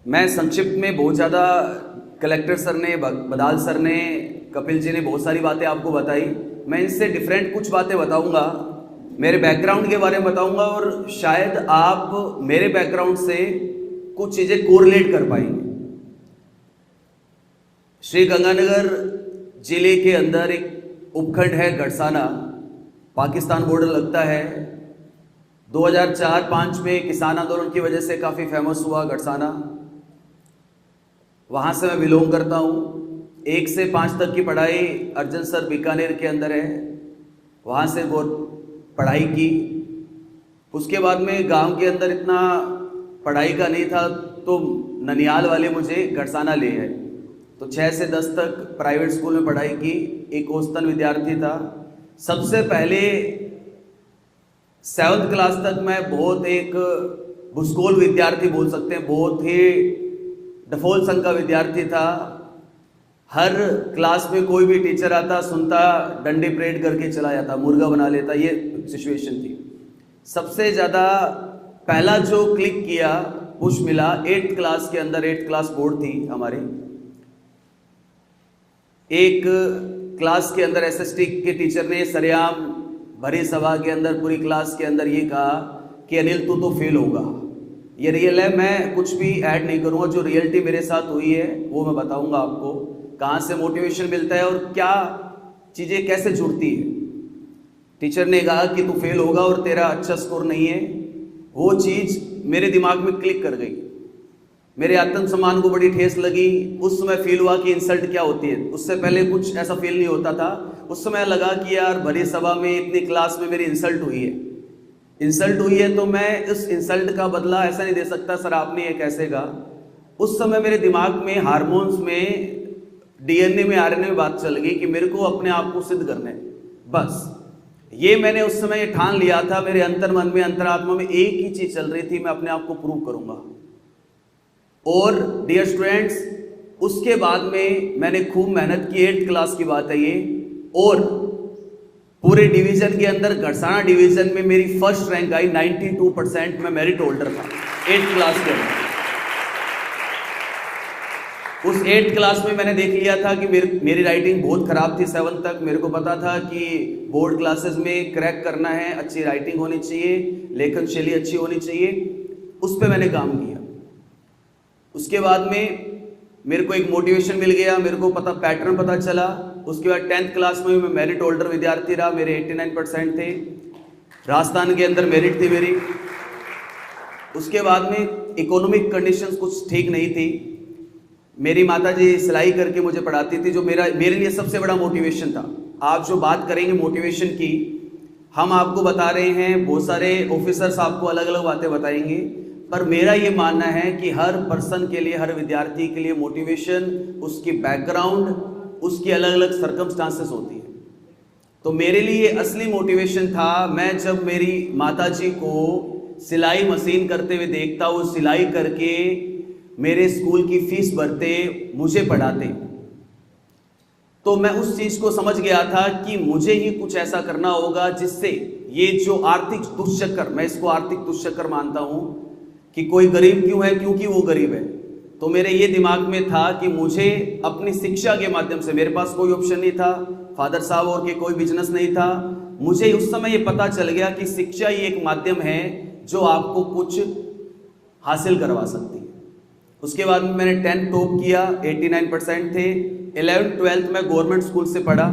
मैं संक्षिप्त में बहुत ज़्यादा कलेक्टर सर ने, बदाल सर ने, कपिल जी ने बहुत सारी बातें आपको बताई। मैं इनसे डिफरेंट कुछ बातें बताऊंगा, मेरे बैकग्राउंड के बारे में बताऊंगा और शायद आप मेरे बैकग्राउंड से कुछ चीज़ें कोरिलेट कर पाएंगे। श्री गंगानगर जिले के अंदर एक उपखंड है गड़साना, पाकिस्तान बॉर्डर लगता है। 2004-05 में किसान आंदोलन की वजह से काफ़ी फेमस हुआ गड़साना, वहाँ से मैं बिलोंग करता हूँ। 1 से 5 तक की पढ़ाई अर्जन सर बीकानेर के अंदर है, वहाँ से पढ़ाई की। उसके बाद में गांव के अंदर इतना पढ़ाई का नहीं था तो ननियाल वाले मुझे गड़साना ले आए, तो 6 से 10 तक प्राइवेट स्कूल में पढ़ाई की। एक औसतन विद्यार्थी था। सबसे पहले 7th क्लास तक मैं बहुत एक भूस्कोल विद्यार्थी बोल सकते हैं, बहुत ही डफोल संघ का विद्यार्थी था। हर क्लास में कोई भी टीचर आता, सुनता, डंडे परेड करके चला जाता, मुर्गा बना लेता, ये सिचुएशन थी। सबसे ज़्यादा पहला जो क्लिक किया, पुश मिला 8th क्लास के अंदर। 8th क्लास बोर्ड थी हमारे। एक क्लास के अंदर एसएसटी के टीचर ने सरेआम भरी सभा के अंदर, पूरी क्लास के अंदर ये कहा कि अनिल तू तो फेल होगा। ये रियल है, मैं कुछ भी ऐड नहीं करूँगा, जो रियलिटी मेरे साथ हुई है वो मैं बताऊँगा आपको, कहाँ से मोटिवेशन मिलता है और क्या चीज़ें कैसे जुड़ती है। टीचर ने कहा कि तू फेल होगा और तेरा अच्छा स्कोर नहीं है। वो चीज़ मेरे दिमाग में क्लिक कर गई, मेरे आत्मसम्मान को बड़ी ठेस लगी। उस समय फील हुआ कि इंसल्ट क्या होती है। उससे पहले कुछ ऐसा फील नहीं होता था। उस समय लगा कि यार भरी सभा में इतनी क्लास में मेरी इंसल्ट हुई है, इंसल्ट हुई है तो मैं इस इंसल्ट का बदला ऐसा नहीं दे सकता सर आपने ये कैसे कहा। उस समय मेरे दिमाग में हार्मोन्स में, डीएनए में, आरएनए में बात चल गई कि मेरे को अपने आप को सिद्ध करना है। बस ये मैंने उस समय ठान लिया था। मेरे अंतर मन में, अंतरात्मा में एक ही चीज चल रही थी, मैं अपने आप को प्रूव करूंगा। और डियर स्टूडेंट्स, उसके बाद में मैंने खूब मेहनत की। 8th क्लास की बात है ये, और पूरे डिवीजन के अंदर गड़साना डिवीजन में मेरी फर्स्ट रैंक आई। 92% में मेरिट होल्डर था 8th क्लास के अंदर। उस 8th क्लास में मैंने देख लिया था कि मेरी राइटिंग बहुत खराब थी। 7th तक मेरे को पता था कि बोर्ड क्लासेस में क्रैक करना है, अच्छी राइटिंग होनी चाहिए, लेखन शैली अच्छी होनी चाहिए। उस पर मैंने काम किया। उसके बाद में मेरे को एक मोटिवेशन मिल गया, मेरे को पैटर्न पता चला। उसके बाद 10th क्लास में मैं मेरिट होल्डर विद्यार्थी रहा, मेरे 89% थे। राजस्थान के अंदर मेरिट थी मेरी। उसके बाद में इकोनॉमिक कंडीशंस कुछ ठीक नहीं थी। मेरी माताजी सिलाई करके मुझे पढ़ाती थी, जो मेरे लिए सबसे बड़ा मोटिवेशन था। आप जो बात करेंगे मोटिवेशन की, हम आपको बता रहे हैं, बहुत सारे ऑफिसर्स आपको अलग अलग बातें बताएंगे, पर मेरा ये मानना है कि हर पर्सन के लिए, हर विद्यार्थी के लिए मोटिवेशन, उसकी बैकग्राउंड, उसकी अलग अलग सर्कमस्टांसेस होती है। तो मेरे लिए असली मोटिवेशन था, मैं जब मेरी माताजी को सिलाई मशीन करते हुए देखता, वो सिलाई करके मेरे स्कूल की फीस भरते, मुझे पढ़ाते, तो मैं उस चीज़ को समझ गया था कि मुझे ही कुछ ऐसा करना होगा जिससे ये जो आर्थिक दुष्चक्र, मैं इसको आर्थिक दुष्चक्र मानता हूँ कि कोई गरीब क्यों है, क्योंकि वो गरीब है। तो मेरे ये दिमाग में था कि मुझे अपनी शिक्षा के माध्यम से, मेरे पास कोई ऑप्शन नहीं था, फादर साहब और के कोई बिजनेस नहीं था, मुझे उस समय ये पता चल गया कि शिक्षा ही एक माध्यम है जो आपको कुछ हासिल करवा सकती है। उसके बाद में मैंने 10th टॉप किया, 89% थे। 11th 12th में गवर्नमेंट स्कूल से पढ़ा,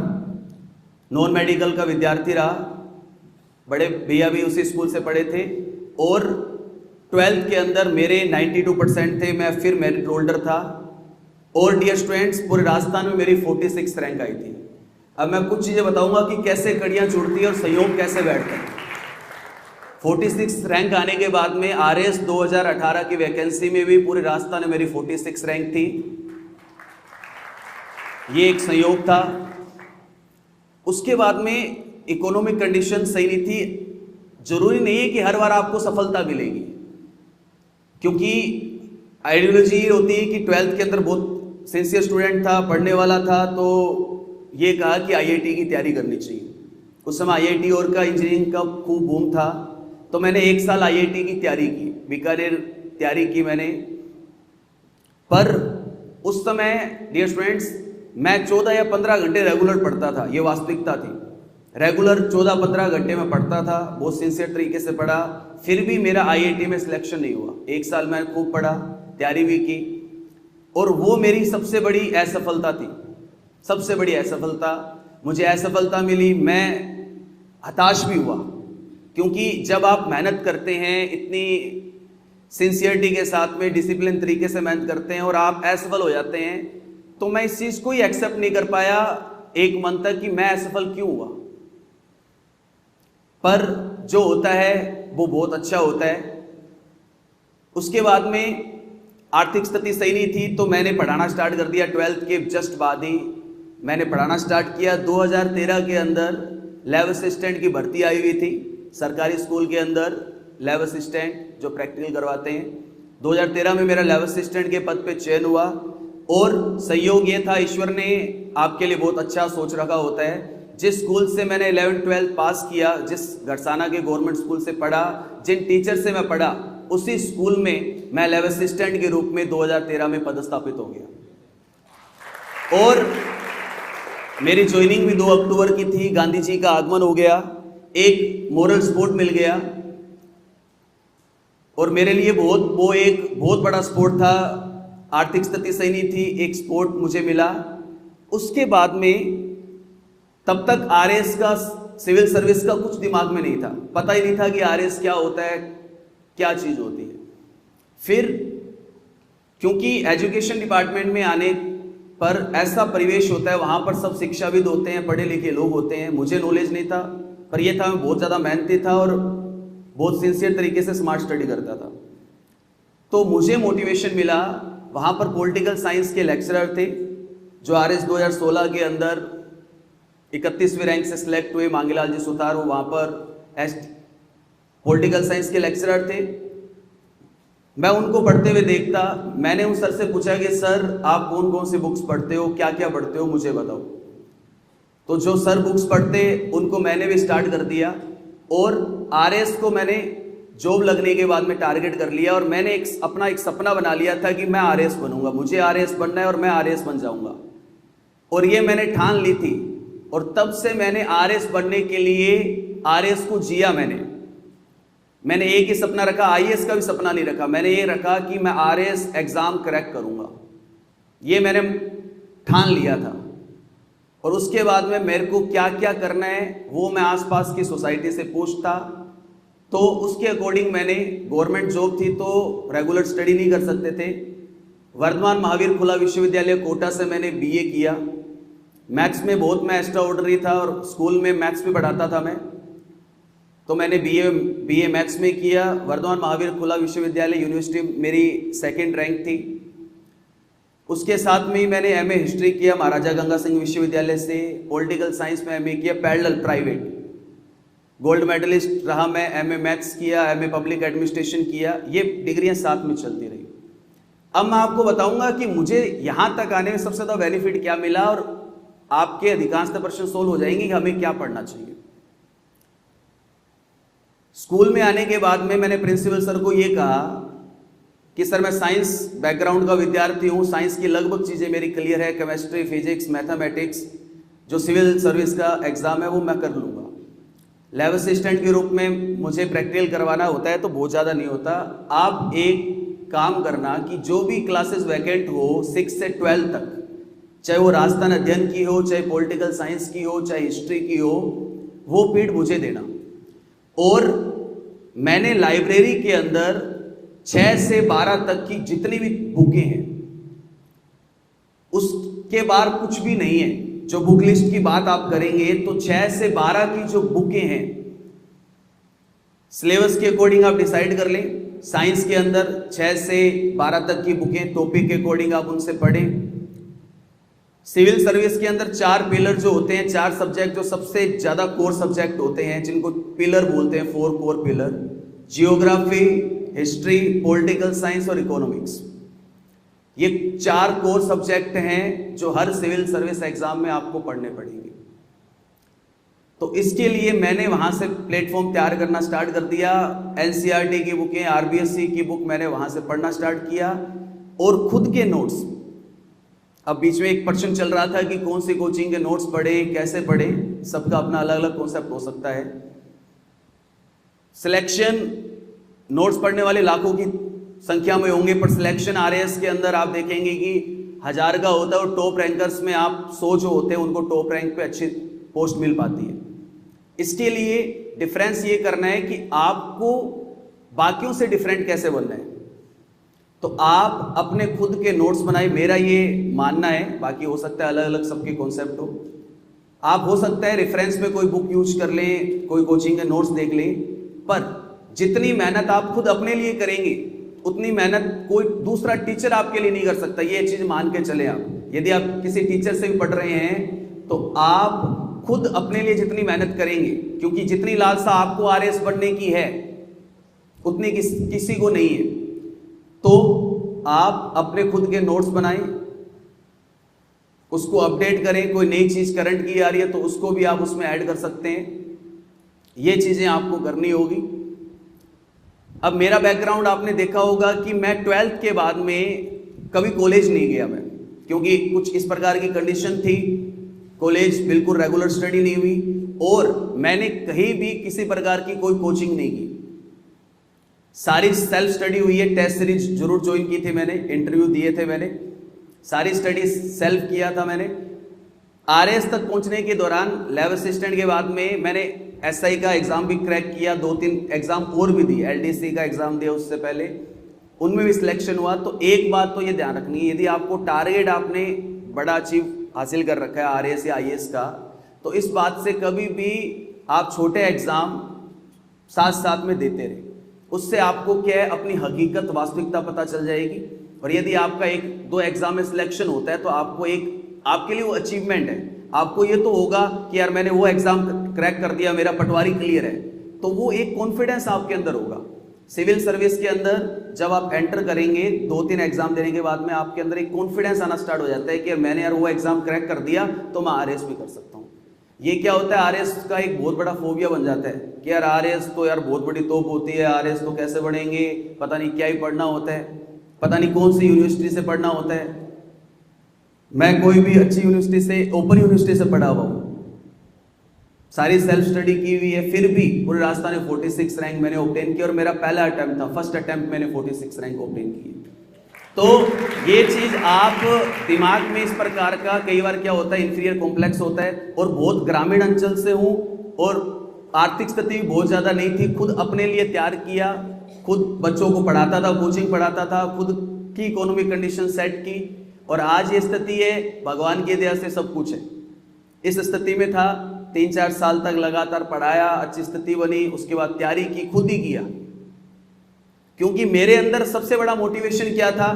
नॉन मेडिकल का विद्यार्थी रहा, बड़े भैया भी उसी स्कूल से पढ़े थे। और 12th के अंदर मेरे 92% थे, मैं फिर मेरिट होल्डर था। और डियर स्टूडेंट्स, पूरे राजस्थान में मेरी 46 रैंक आई थी। अब मैं कुछ चीज़ें बताऊंगा कि कैसे कड़ियाँ जुड़ती है और सहयोग कैसे बैठता है। 46 रैंक आने के बाद में RS 2018 की वैकेंसी में भी पूरे राजस्थान में मेरी 46 रैंक थी। ये एक संयोग था। उसके बाद में इकोनॉमिक कंडीशन सही नहीं थी। जरूरी नहीं है कि हर बार आपको सफलता मिलेगी, क्योंकि आइडियोलॉजी ये होती है कि 12th के अंदर बहुत सिंसियर स्टूडेंट था, पढ़ने वाला था, तो ये कहा कि IIT की तैयारी करनी चाहिए। उस समय IIT और का इंजीनियरिंग का खूब बूम था, तो मैंने 1 साल IIT की तैयारी की, बीकानेर तैयारी की मैंने। पर उस समय डियर स्टूडेंट्स मैं 14 या 15 घंटे रेगुलर पढ़ता था, ये वास्तविकता थी। रेगुलर 14-15 घंटे में पढ़ता था, बहुत सिंसियर तरीके से पढ़ा, फिर भी मेरा आईआईटी में सिलेक्शन नहीं हुआ। 1 साल मैंने खूब पढ़ा, तैयारी भी की, और वो मेरी सबसे बड़ी असफलता थी, सबसे बड़ी असफलता। मुझे असफलता मिली, मैं हताश भी हुआ, क्योंकि जब आप मेहनत करते हैं, इतनी सिंसियरिटी के साथ में, डिसिप्लिन तरीके से मेहनत करते हैं और आप असफल हो जाते हैं, तो मैं इस चीज़ को ही एक्सेप्ट नहीं कर पाया एक मंथ तक कि मैं असफल क्यों हुआ। पर जो होता है वो बहुत अच्छा होता है। उसके बाद में आर्थिक स्थिति सही नहीं थी, तो मैंने पढ़ाना स्टार्ट कर दिया। 12th के जस्ट बाद ही मैंने पढ़ाना स्टार्ट किया। 2013 के अंदर लैब असिस्टेंट की भर्ती आई हुई थी सरकारी स्कूल के अंदर, लैब असिस्टेंट जो प्रैक्टिकल करवाते हैं। 2013 में मेरा लैब असिस्टेंट के पद पे चयन हुआ, और सहयोग ये था, ईश्वर ने आपके लिए बहुत अच्छा सोच रखा होता है। जिस स्कूल से मैंने 11th-12th पास किया, जिस घरसाना के गवर्नमेंट स्कूल से पढ़ा, जिन टीचर से मैं पढ़ा, उसी स्कूल में मैं लैब असिस्टेंट के रूप में 2013 में पदस्थापित हो गया। और मेरी ज्वाइनिंग भी 2 अक्टूबर की थी, गांधी जी का आगमन हो गया, एक मोरल सपोर्ट मिल गया, और मेरे लिए वो एक बहुत बड़ा सपोर्ट था। आर्थिक स्थिति सही नहीं थी, एक सपोर्ट मुझे मिला। उसके बाद में तब तक आरएस का, सिविल सर्विस का कुछ दिमाग में नहीं था, पता ही नहीं था कि आरएस क्या होता है, क्या चीज़ होती है। फिर क्योंकि एजुकेशन डिपार्टमेंट में आने पर ऐसा परिवेश होता है, वहाँ पर सब शिक्षाविद होते हैं, पढ़े लिखे लोग होते हैं। मुझे नॉलेज नहीं था, पर यह था मैं बहुत ज़्यादा मेहनती था और बहुत सिंसियर तरीके से स्मार्ट स्टडी करता था। तो मुझे मोटिवेशन मिला। वहाँ पर पॉलिटिकल साइंस के लेक्चरर थे जो आरएस 2016 के अंदर 31वीं रैंक से सिलेक्ट हुए, मांगीलाल जी सुतार, वो वहाँ पर पॉलिटिकल साइंस के लेक्चरर थे। मैं उनको पढ़ते हुए देखता। मैंने उन सर से पूछा कि सर आप कौन कौन सी बुक्स पढ़ते हो, क्या क्या पढ़ते हो, मुझे बताओ। तो जो सर बुक्स पढ़ते उनको मैंने भी स्टार्ट कर दिया, और आरएस को मैंने जॉब लगने के बाद में टारगेट कर लिया, और मैंने अपना एक सपना बना लिया था कि मैं आरएस बनूंगा, मुझे आरएस बनना है और मैं आरएस बन जाऊंगा। और ये मैंने ठान ली थी, और तब से मैंने आरएस बनने के लिए आरएस को जिया। मैंने एक ही सपना रखा, आईएएस का भी सपना नहीं रखा। मैंने ये रखा कि मैं आरएस एग्जाम क्रैक करूंगा, ये मैंने ठान लिया था। और उसके बाद में मेरे को क्या क्या करना है वो मैं आसपास की सोसाइटी से पूछता, तो उसके अकॉर्डिंग मैंने, गवर्नमेंट जॉब थी तो रेगुलर स्टडी नहीं कर सकते थे। वर्धमान महावीर खुला विश्वविद्यालय कोटा से मैंने बीए किया। मैथ्स में बहुत मैं एक्स्ट्रा ऑर्डिनरी था, और स्कूल में मैथ्स भी पढ़ाता था मैं, तो मैंने बीए मैथ्स में किया। वर्धमान महावीर खुला विश्वविद्यालय यूनिवर्सिटी मेरी 2nd रैंक थी। उसके साथ में ही मैंने एमए हिस्ट्री किया महाराजा गंगा सिंह विश्वविद्यालय से। पॉलिटिकल साइंस में एमए किया, पैरेलल प्राइवेट, गोल्ड मेडलिस्ट रहा मैं। एमए मैथ्स किया, एमए पब्लिक एडमिनिस्ट्रेशन किया, ये डिग्रियां साथ में चलती रही। अब मैं आपको बताऊंगा कि मुझे यहाँ तक आने में सबसे ज़्यादा बेनिफिट क्या मिला, और आपके अधिकांशतः प्रश्न सोल्व हो जाएंगे कि हमें क्या पढ़ना चाहिए। स्कूल में आने के बाद में मैंने प्रिंसिपल सर को ये कहा कि सर मैं साइंस बैकग्राउंड का विद्यार्थी हूँ, साइंस की लगभग चीज़ें मेरी क्लियर है, केमिस्ट्री, फिजिक्स, मैथमेटिक्स, जो सिविल सर्विस का एग्ज़ाम है वो मैं कर लूँगा। लैब असिस्टेंट के रूप में मुझे प्रैक्टिकल करवाना होता है तो बहुत ज़्यादा नहीं होता। आप एक काम करना कि जो भी क्लासेस वैकेंट हो 6 से 12 तक, चाहे वो राजस्थान अध्ययन की हो, चाहे पॉलिटिकल साइंस की हो, चाहे हिस्ट्री की हो, वो पीठ मुझे देना। और मैंने लाइब्रेरी के अंदर 6 से 12 तक की जितनी भी बुकें हैं, उसके बाहर कुछ भी नहीं है। जो बुक लिस्ट की बात आप करेंगे तो 6 से 12 की जो बुकें हैं, सिलेबस के अकॉर्डिंग आप डिसाइड कर लें। साइंस के अंदर 6 से 12 तक की बुकें, टॉपिक के अकॉर्डिंग आप उनसे पढ़ें। सिविल सर्विस के अंदर 4 पिलर जो होते हैं, 4 सब्जेक्ट जो सबसे ज़्यादा कोर सब्जेक्ट होते हैं, जिनको पिलर बोलते हैं, 4 core pillar, geography, history, political science और इकोनॉमिक्स। ये 4 कोर सब्जेक्ट हैं जो हर सिविल सर्विस एग्जाम में आपको पढ़ने पड़ेंगे। तो इसके लिए मैंने वहाँ से प्लेटफॉर्म तैयार करना स्टार्ट कर दिया। एनसीईआरटी की बुकें, आरबीएससी की बुक मैंने वहाँ से पढ़ना स्टार्ट किया। और खुद के नोट्स। अब बीच में एक प्रश्न चल रहा था कि कौन सी कोचिंग के नोट्स पढ़े, कैसे पढ़े, सबका अपना अलग अलग कॉन्सेप्ट हो सकता है। सिलेक्शन, नोट्स पढ़ने वाले लाखों की संख्या में होंगे, पर सिलेक्शन आरएएस के अंदर आप देखेंगे कि 1000 का होता है और टॉप रैंकर्स में आप 100 जो होते हैं उनको टॉप रैंक पे अच्छी पोस्ट मिल पाती है। इसके लिए डिफरेंस ये करना है कि आपको बाकियों से डिफरेंट कैसे बनना है। तो आप अपने खुद के नोट्स बनाए, मेरा ये मानना है, बाकी हो सकता है अलग अलग सबके कॉन्सेप्ट हो। आप हो सकता है रेफरेंस में कोई बुक यूज कर लें, कोई कोचिंग के नोट्स देख लें, पर जितनी मेहनत आप खुद अपने लिए करेंगे उतनी मेहनत कोई दूसरा टीचर आपके लिए नहीं कर सकता। ये चीज मान के चले आप। यदि आप किसी टीचर से भी पढ़ रहे हैं तो आप खुद अपने लिए जितनी मेहनत करेंगे, क्योंकि जितनी लालसा आपको आरएएस बनने की है उतनी किसी को नहीं है, तो आप अपने खुद के नोट्स बनाएं, उसको अपडेट करें। कोई नई चीज करंट की आ रही है तो उसको भी आप उसमें ऐड कर सकते हैं। ये चीजें आपको करनी होगी। अब मेरा बैकग्राउंड आपने देखा होगा कि मैं 12th के बाद में कभी कॉलेज नहीं गया मैं, क्योंकि कुछ इस प्रकार की कंडीशन थी। कॉलेज बिल्कुल रेगुलर स्टडी नहीं हुई और मैंने कहीं भी किसी प्रकार की कोई कोचिंग नहीं की। सारी सेल्फ स्टडी हुई है। टेस्ट सीरीज जरूर ज्वाइन की थी मैंने, इंटरव्यू दिए थे मैंने, सारी स्टडी सेल्फ किया था मैंने। आरएएस तक पहुंचने के दौरान लैब असिस्टेंट के बाद में मैंने एसआई का एग्जाम भी क्रैक किया, 2-3 एग्जाम और भी दिए, एलडीसी का एग्जाम दिया उससे पहले, उनमें भी सिलेक्शन हुआ। तो एक बात तो ये ध्यान रखनी है, यदि आपको टारगेट आपने बड़ा अचीव हासिल कर रखा है आरएएस या आईएएस का, तो इस बात से कभी भी आप छोटे एग्जाम साथ साथ में देते रहे। उससे आपको क्या है, अपनी हकीकत वास्तविकता पता चल जाएगी। और यदि आपका 1-2 एग्जाम में सिलेक्शन होता है तो आपको आपके लिए वो अचीवमेंट है। आपको ये तो होगा कि यार मैंने वो एग्जाम क्रैक कर दिया, मेरा पटवारी क्लियर है, तो वो एक कॉन्फिडेंस आपके अंदर होगा। सिविल सर्विस के अंदर जब आप एंटर करेंगे 2-3 एग्जाम देने के बाद में आपके अंदर एक कॉन्फिडेंस आना स्टार्ट हो जाता है कि यार मैंने यार वो एग्जाम क्रैक कर दिया तो मैं आरएएस भी कर सकता हूँ। ये क्या होता है, आरएएस का एक बहुत बड़ा फोबिया बन जाता है कि यार आरएएस तो यार बहुत बड़ी तोप होती है, आरएएस तो कैसे बढ़ेंगे, पता नहीं क्या ही पढ़ना होता है, पता नहीं कौन सी यूनिवर्सिटी से पढ़ना होता है। मैं कोई भी अच्छी यूनिवर्सिटी से, ओपन यूनिवर्सिटी से पढ़ा हुआ हूँ, सारी सेल्फ स्टडी की हुई है, फिर भी पूरे राजस्थान में 46 रैंक मैंने ऑब्टेन किया और मेरा पहला अटेम्प्ट था, फर्स्ट अटेम्प्ट मैंने 46 रैंक ऑब्टेन की। तो ये चीज आप दिमाग में इस प्रकार का, कई बार क्या होता है इंफीरियर कॉम्प्लेक्स होता है, और बहुत ग्रामीण अंचल से हूँ और आर्थिक स्थिति भी बहुत ज्यादा नहीं थी, खुद अपने लिए तैयार किया, खुद बच्चों को पढ़ाता था, कोचिंग पढ़ाता था, खुद की इकोनॉमिक कंडीशन सेट की, और आज ये स्थिति है, भगवान की दया से सब कुछ है। इस स्थिति में था, 3-4 साल तक लगातार पढ़ाया, अच्छी स्थिति बनी, उसके बाद तैयारी की, खुद ही किया। क्योंकि मेरे अंदर सबसे बड़ा मोटिवेशन क्या था,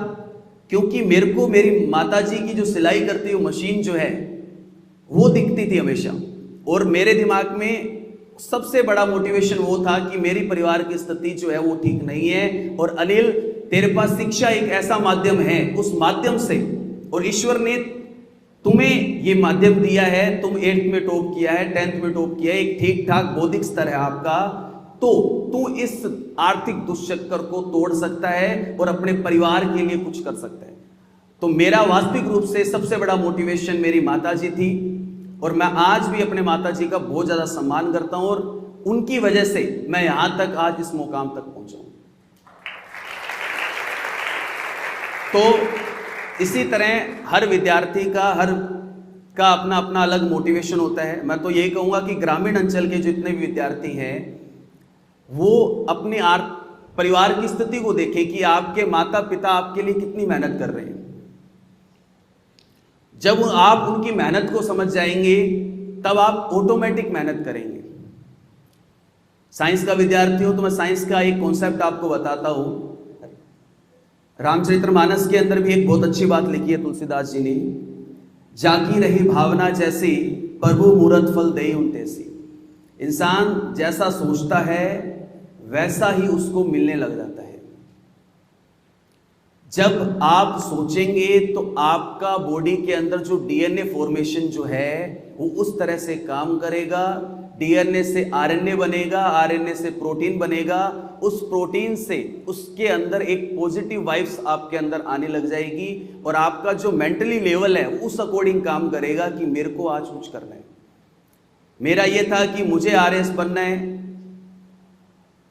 क्योंकि मेरे को मेरी माताजी की जो सिलाई करती हुई मशीन जो है वो दिखती थी हमेशा, और मेरे दिमाग में सबसे बड़ा मोटिवेशन वो था कि मेरी परिवार की स्थिति जो है वो ठीक नहीं है, और अनिल तेरे पास शिक्षा एक ऐसा माध्यम है, उस माध्यम से, और ईश्वर ने तुम्हें ये माध्यम दिया है, तुम 8th में टॉप किया है, 10th में टॉप किया है, एक ठीक ठाक बौद्धिक स्तर है आपका, तो तू इस आर्थिक दुष्चक्र को तोड़ सकता है और अपने परिवार के लिए कुछ कर सकता है। तो मेरा वास्तविक रूप से सबसे बड़ा मोटिवेशन मेरी माताजी थी, और मैं आज भी अपने माताजी का बहुत ज्यादा सम्मान करता हूं, और उनकी वजह से मैं यहां तक आज इस मुकाम तक पहुंचा हूं। तो इसी तरह हर विद्यार्थी का अपना अपना अलग मोटिवेशन होता है। मैं तो यही कहूंगा कि ग्रामीण अंचल के जितने भी विद्यार्थी हैं वो अपने परिवार की स्थिति को देखें कि आपके माता पिता आपके लिए कितनी मेहनत कर रहे हैं। जब आप उनकी मेहनत को समझ जाएंगे तब आप ऑटोमेटिक मेहनत करेंगे। साइंस का विद्यार्थी हूं तो मैं साइंस का एक कॉन्सेप्ट आपको बताता हूं। रामचरितमानस के अंदर भी एक बहुत अच्छी बात लिखी है तुलसीदास जी ने, जाकी रही भावना जैसी प्रभु मूरत फल देई उन तैसी। इंसान जैसा सोचता है वैसा ही उसको मिलने लग जाता है। जब आप सोचेंगे तो आपका बॉडी के अंदर जो डीएनए फॉर्मेशन जो है वो उस तरह से काम करेगा डीएनए से आरएनए बनेगा, आरएनए से प्रोटीन बनेगा, उस प्रोटीन से उसके अंदर एक पॉजिटिव वाइब्स आपके अंदर आने लग जाएगी और आपका जो मेंटली लेवल है उस अकॉर्डिंग काम करेगा कि मेरे को आज कुछ करना है। मेरा ये था कि मुझे आरएस बनना है,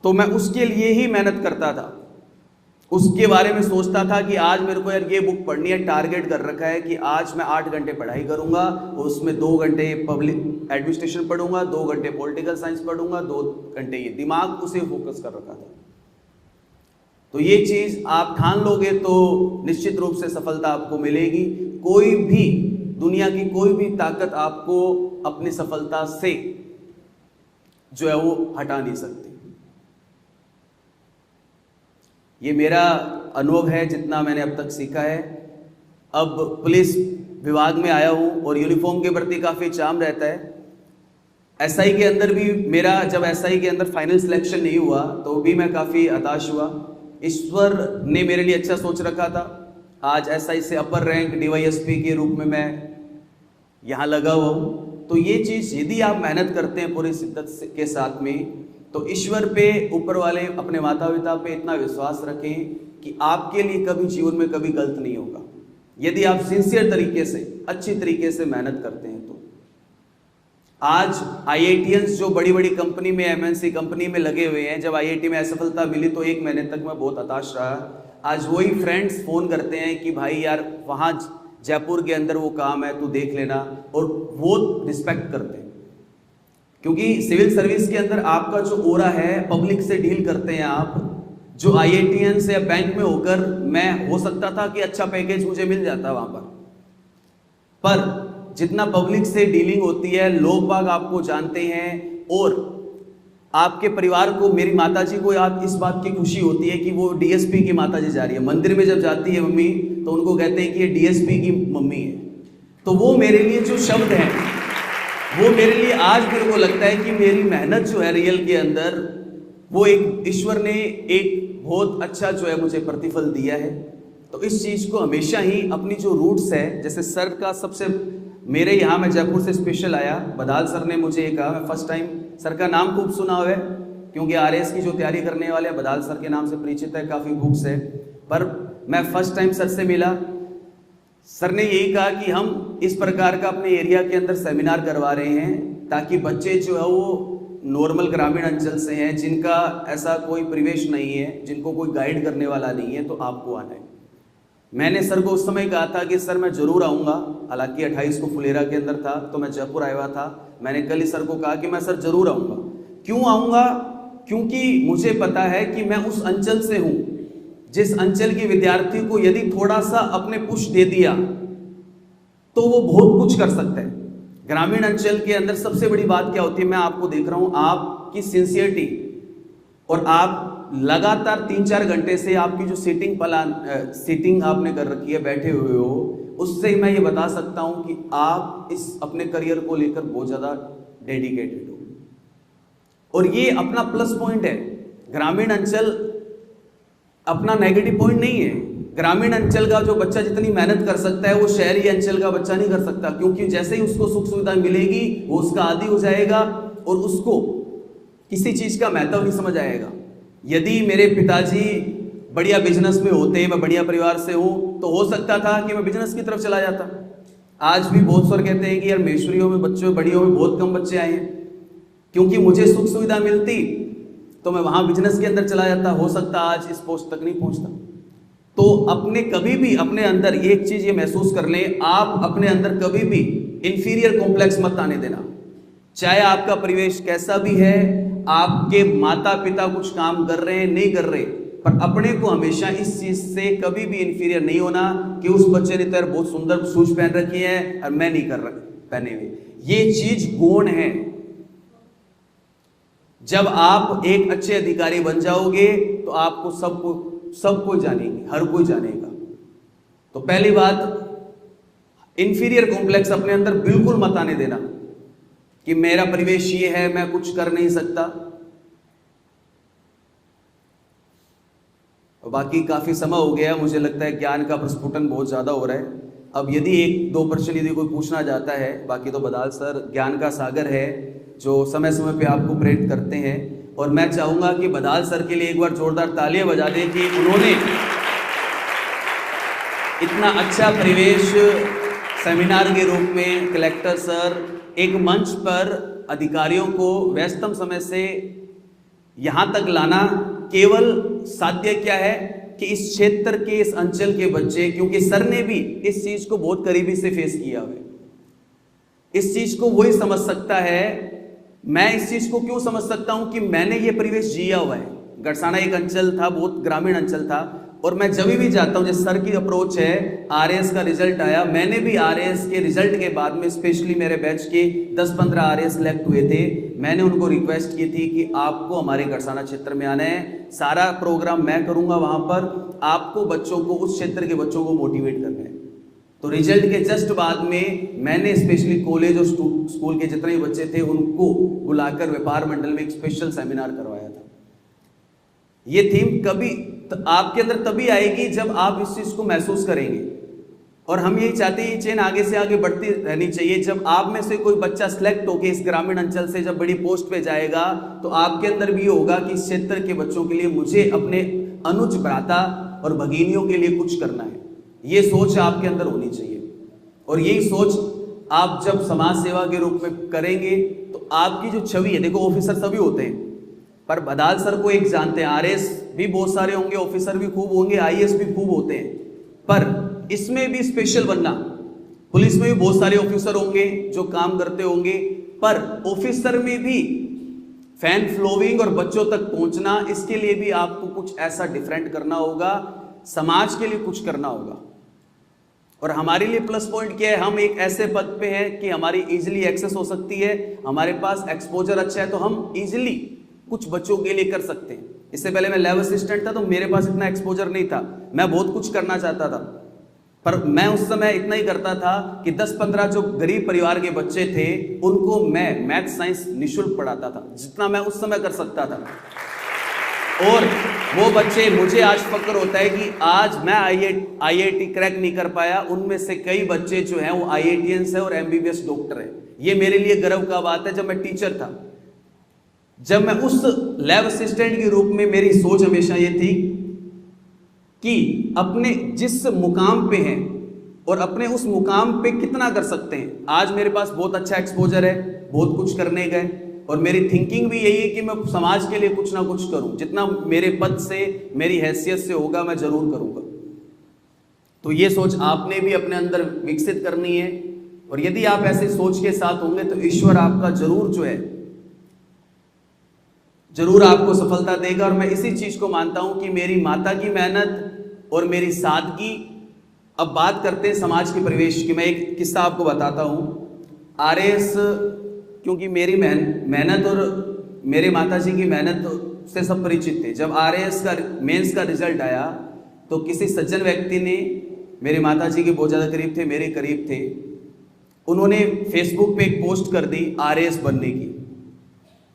तो मैं उसके लिए ही मेहनत करता था, उसके बारे में सोचता था कि आज मेरे को यार ये बुक पढ़नी है, टारगेट कर रखा है कि आज मैं 8 घंटे पढ़ाई करूंगा, उसमें 2 घंटे पब्लिक एडमिनिस्ट्रेशन पढ़ूंगा, 2 घंटे पॉलिटिकल साइंस पढ़ूंगा, 2 घंटे ये, दिमाग उसे फोकस कर रखा था। तो ये चीज आप ठान लोगे तो निश्चित रूप से सफलता आपको मिलेगी। कोई भी दुनिया की कोई भी ताकत आपको अपनी सफलता से जो है वो हटा नहीं सकती। ये मेरा अनुभव है जितना मैंने अब तक सीखा है। अब पुलिस विभाग में आया हूँ और यूनिफॉर्म के प्रति काफ़ी चाम रहता है। एसआई के अंदर भी मेरा जब एसआई के अंदर फाइनल सिलेक्शन नहीं हुआ तो भी मैं काफ़ी हताश हुआ। ईश्वर ने मेरे लिए अच्छा सोच रखा था। आज एसआई से अपर रैंक डीवाईएसपी के रूप में मैं यहाँ लगा हुआ हूँ। तो ये चीज़ यदि आप मेहनत करते हैं पूरी शिद्दत के साथ में, तो ईश्वर पे, ऊपर वाले, अपने माता पिता पे इतना विश्वास रखें कि आपके लिए कभी जीवन में कभी गलत नहीं होगा। यदि आप सिंसियर तरीके से, अच्छी तरीके से मेहनत करते हैं तो। आज आईआईटीएंस जो बड़ी बड़ी कंपनी में, एमएनसी कंपनी में लगे हुए हैं, जब आईआईटी में असफलता मिली तो 1 महीने तक मैं बहुत हताश रहा। आज वही फ्रेंड्स फ़ोन करते हैं कि भाई यार वहाँ जयपुर के अंदर वो काम है, तू देख लेना, और वो रिस्पेक्ट करते हैं। क्योंकि सिविल सर्विस के अंदर आपका जो ओरा है, पब्लिक से डील करते हैं आप। जो आईआईटीएन से या बैंक में होकर मैं हो सकता था कि अच्छा पैकेज मुझे मिल जाता वहां पर जितना पब्लिक से डीलिंग होती है, लोग बाग आपको जानते हैं और आपके परिवार को, मेरी माताजी को याद इस बात की खुशी होती है कि वो डीएसपी की माताजी जा रही है। मंदिर में जब जाती है मम्मी तो उनको कहते हैं कि ये डीएसपी की मम्मी है। तो वो मेरे लिए जो शब्द हैं, वो मेरे लिए आज मेरे को लगता है कि मेरी मेहनत जो है रियल के अंदर, वो एक ईश्वर ने एक बहुत अच्छा जो है मुझे प्रतिफल दिया है। तो इस चीज़ को हमेशा ही अपनी जो रूट्स है, जैसे सर का सबसे, मेरे यहाँ मैं जयपुर से स्पेशल आया, बदाल सर ने मुझे ये कहा, मैं फर्स्ट टाइम, सर का नाम खूब सुना हुआ है क्योंकि आरएस की जो तैयारी करने वाले हैं बदाल सर के नाम से परिचित है, काफ़ी बुक्स है, पर मैं फर्स्ट टाइम सर से मिला। सर ने यही कहा कि हम इस प्रकार का अपने एरिया के अंदर सेमिनार करवा रहे हैं ताकि बच्चे जो है वो नॉर्मल ग्रामीण अंचल से हैं, जिनका ऐसा कोई परिवेश नहीं है, जिनको कोई गाइड करने वाला नहीं है, तो आपको आना है। मैंने सर को उस समय कहा था कि सर मैं ज़रूर आऊँगा। हालांकि 28 को फुलेरा के अंदर था तो मैं जयपुर आया हुआ था। मैंने कल ही सर को कहा कि मैं सर ज़रूर आऊँगा। क्यों आऊँगा? क्योंकि मुझे पता है कि मैं उस अंचल से हूँ जिस अंचल के विद्यार्थी को यदि थोड़ा सा अपने पुश दे दिया तो वो बहुत कुछ कर सकता है। ग्रामीण अंचल के अंदर सबसे बड़ी बात क्या होती है, मैं आपको देख रहा हूं, आपकी सिंसियरिटी, और आप लगातार 3-4 घंटे से आपकी जो सीटिंग आपने कर रखी है, बैठे हुए हो, उससे मैं ये बता सकता हूं कि आप इस अपने करियर को लेकर बहुत ज़्यादा डेडिकेटेड हो। और ये अपना प्लस पॉइंट है। ग्रामीण अंचल अपना नेगेटिव पॉइंट नहीं है। ग्रामीण अंचल का जो बच्चा जितनी मेहनत कर सकता है वो शहरी अंचल का बच्चा नहीं कर सकता, क्योंकि जैसे ही उसको सुख सुविधा मिलेगी वो उसका आदी हो जाएगा और उसको किसी चीज़ का महत्व नहीं समझ आएगा। यदि मेरे पिताजी बढ़िया बिजनेस में होते, मैं बढ़िया परिवार से हूँ, तो हो सकता था कि मैं बिजनेस की तरफ चला जाता। आज भी बहुत सारे कहते हैं कि यार मेश्वरियों में बच्चों, बड़ियों में बहुत कम बच्चे आए हैं, क्योंकि मुझे सुख सुविधा मिलती तो मैं वहाँ बिजनेस के अंदर चला जाता। हो सकता आज इस पोस्ट तक नहीं पहुँचता। तो अपने कभी भी अपने अंदर एक चीज़ ये महसूस कर लें, आप अपने अंदर कभी भी इंफीरियर कॉम्प्लेक्स मत आने देना। चाहे आपका परिवेश कैसा भी है, आपके माता पिता कुछ काम कर रहे हैं, नहीं कर रहे, पर अपने को हमेशा इस चीज़ से कभी भी इंफीरियर नहीं होना कि उस बच्चे ने तो बहुत सुंदर शूज पहन रखी है और मैं नहीं कर पहने हुए। ये चीज़ गौण है। जब आप एक अच्छे अधिकारी बन जाओगे तो आपको सब कोई जानेंगे, हर कोई जानेगा। तो पहली बात, इंफीरियर कॉम्प्लेक्स अपने अंदर बिल्कुल मत आने देना कि मेरा परिवेश ये है, मैं कुछ कर नहीं सकता। बाकी काफी समय हो गया, मुझे लगता है ज्ञान का प्रस्फुटन बहुत ज्यादा हो रहा है। अब यदि एक दो प्रश्न यदि कोई पूछना चाहता है, बाकी तो बदाल सर ज्ञान का सागर है जो समय समय पे आपको प्रेरित करते हैं। और मैं चाहूँगा कि बदाल सर के लिए एक बार जोरदार तालियां बजा दें कि उन्होंने इतना अच्छा परिवेश सेमिनार के रूप में, कलेक्टर सर एक मंच पर अधिकारियों को व्यस्तम समय से यहाँ तक लाना केवल साध्य क्या है कि इस क्षेत्र के, इस अंचल के बच्चे, क्योंकि सर ने भी इस चीज को बहुत करीबी से फेस किया है, इस चीज को वही समझ सकता है। मैं इस चीज को क्यों समझ सकता हूं कि मैंने ये परिवेश जिया हुआ है। गड़साना एक अंचल था, बहुत ग्रामीण अंचल था, और मैं जब भी जाता हूं, जैसे सर की अप्रोच है, आरएएस का रिजल्ट आया, मैंने भी आरएएस के रिजल्ट के बाद में स्पेशली मेरे बैच के 10-15 आरएएस सिलेक्ट हुए थे, मैंने उनको रिक्वेस्ट की थी कि आपको हमारे गड़साना क्षेत्र में आना है, सारा प्रोग्राम मैं करूंगा वहां पर, आपको बच्चों को, उस क्षेत्र के बच्चों को मोटिवेट करना है। तो रिजल्ट के जस्ट बाद में मैंने स्पेशली कॉलेज और स्कूल के जितने भी बच्चे थे उनको बुलाकर व्यापार मंडल में एक स्पेशल सेमिनार करवाया था। ये थीम कभी आपके अंदर तभी आएगी जब आप इस चीज को महसूस करेंगे, और हम यही चाहते हैं ये चेन आगे से आगे बढ़ती रहनी चाहिए। जब आप में से कोई बच्चा सिलेक्ट होकर इस ग्रामीण अंचल से जब बड़ी पोस्ट पे जाएगा तो आपके अंदर भी होगा कि इस क्षेत्र के बच्चों के लिए मुझे अपने अनुज, भ्राता और भगिनियों के लिए कुछ करना है। ये सोच आपके अंदर होनी चाहिए, और यही सोच आप जब समाज सेवा के रूप में करेंगे तो आपकी जो छवि है, देखो ऑफिसर सभी होते हैं, पर बदाल सर को एक जानते हैं, आरएएस भी बहुत सारे होंगे, ऑफिसर भी खूब होंगे, आईएएस भी खूब होते हैं, पर इसमें भी स्पेशल बनना, पुलिस में भी बहुत सारे ऑफिसर होंगे जो काम करते होंगे, पर ऑफिसर में भी फैन फ्लोइंग और बच्चों तक पहुंचना, इसके लिए भी आपको कुछ ऐसा डिफरेंट करना होगा, समाज के लिए कुछ करना होगा। और हमारे लिए प्लस पॉइंट क्या है, हम एक ऐसे पद पे हैं कि हमारी इजीली एक्सेस हो सकती है, हमारे पास एक्सपोजर अच्छा है, तो हम इजीली कुछ बच्चों के लिए कर सकते हैं। इससे पहले मैं लैब असिस्टेंट था तो मेरे पास इतना एक्सपोजर नहीं था, मैं बहुत कुछ करना चाहता था, पर मैं उस समय इतना ही करता था कि 10-15 जो गरीब परिवार के बच्चे थे उनको मैं मैथ साइंस निःशुल्क पढ़ाता था, जितना मैं उस समय कर सकता था। और वो बच्चे, मुझे आज फक्र होता है कि आज मैं आईआईटी क्रैक नहीं कर पाया, उनमें से कई बच्चे जो हैं वो आईआईटीएंस है और एमबीबीएस डॉक्टर है। ये मेरे लिए गर्व का बात है। जब मैं टीचर था, जब मैं उस लैब असिस्टेंट के रूप में, मेरी सोच हमेशा ये थी कि अपने जिस मुकाम पे हैं और अपने उस मुकाम पे कितना कर सकते हैं। आज मेरे पास बहुत अच्छा एक्सपोजर है, बहुत कुछ करने गए, और मेरी थिंकिंग भी यही है कि मैं समाज के लिए कुछ ना कुछ करूं, जितना मेरे पद से, मेरी हैसियत से होगा मैं जरूर करूंगा। तो ये सोच आपने भी अपने अंदर विकसित करनी है, और यदि आप ऐसे सोच के साथ होंगे तो ईश्वर आपका जरूर जो है, जरूर आपको सफलता देगा। और मैं इसी चीज को मानता हूं कि मेरी माता की मेहनत और मेरी सादगी। अब बात करते हैं समाज के परिवेश की। मैं एक किस्सा आपको बताता हूं। आरएएस, क्योंकि मेरी मेहनत और मेरे माताजी की मेहनत से सब परिचित थे। जब आरएएस का मेंस का रिजल्ट आया तो किसी सज्जन व्यक्ति ने, मेरे माताजी के बहुत ज़्यादा करीब थे, मेरे करीब थे, उन्होंने फेसबुक पे एक पोस्ट कर दी आरएएस बनने की।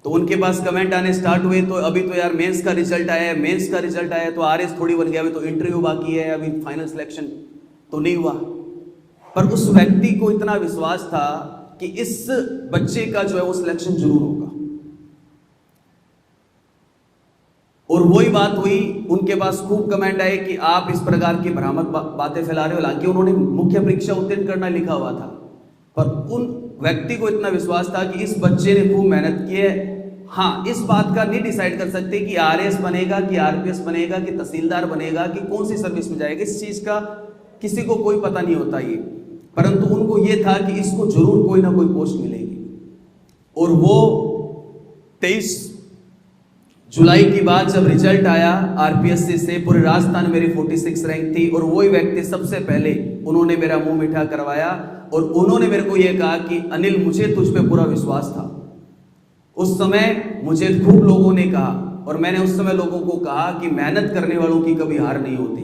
तो उनके पास कमेंट आने स्टार्ट हुए, तो अभी तो यार मेंस का रिजल्ट आया है, मेंस का रिजल्ट आया तो आरएएस थोड़ी बन गया, अभी तो इंटरव्यू बाकी है, अभी फाइनल सिलेक्शन तो नहीं हुआ। पर उस व्यक्ति को इतना विश्वास था कि इस बच्चे का जो है वो सिलेक्शन जरूर होगा, और वही बात हुई। उनके पास खूब कमेंट आए कि आप इस प्रकार की भ्रामक बातें फैला रहे हो। हालांकि उन्होंने मुख्य परीक्षा उत्तीर्ण करना लिखा हुआ था, पर उन व्यक्ति को इतना विश्वास था कि इस बच्चे ने खूब मेहनत की है। हाँ, इस बात का नहीं डिसाइड कर सकते कि आरएएस बनेगा कि आरपीएस बनेगा कि तहसीलदार बनेगा कि कौन सी सर्विस में जाएगा, इस चीज का किसी को कोई पता नहीं होता ये, परंतु उनको ये था कि इसको जरूर कोई ना कोई पोस्ट मिलेगी। और वो 23 जुलाई की बात जब रिजल्ट आया आरपीएससी से, पूरे राजस्थान मेरी 46 रैंक थी, और वही व्यक्ति सबसे पहले उन्होंने मेरा मुंह मीठा करवाया, और उन्होंने मेरे को यह कहा कि अनिल, मुझे तुझ पे पूरा विश्वास था। उस समय मुझे खूब लोगों ने कहा, और मैंने उस समय लोगों को कहा कि मेहनत करने वालों की कभी हार नहीं होती।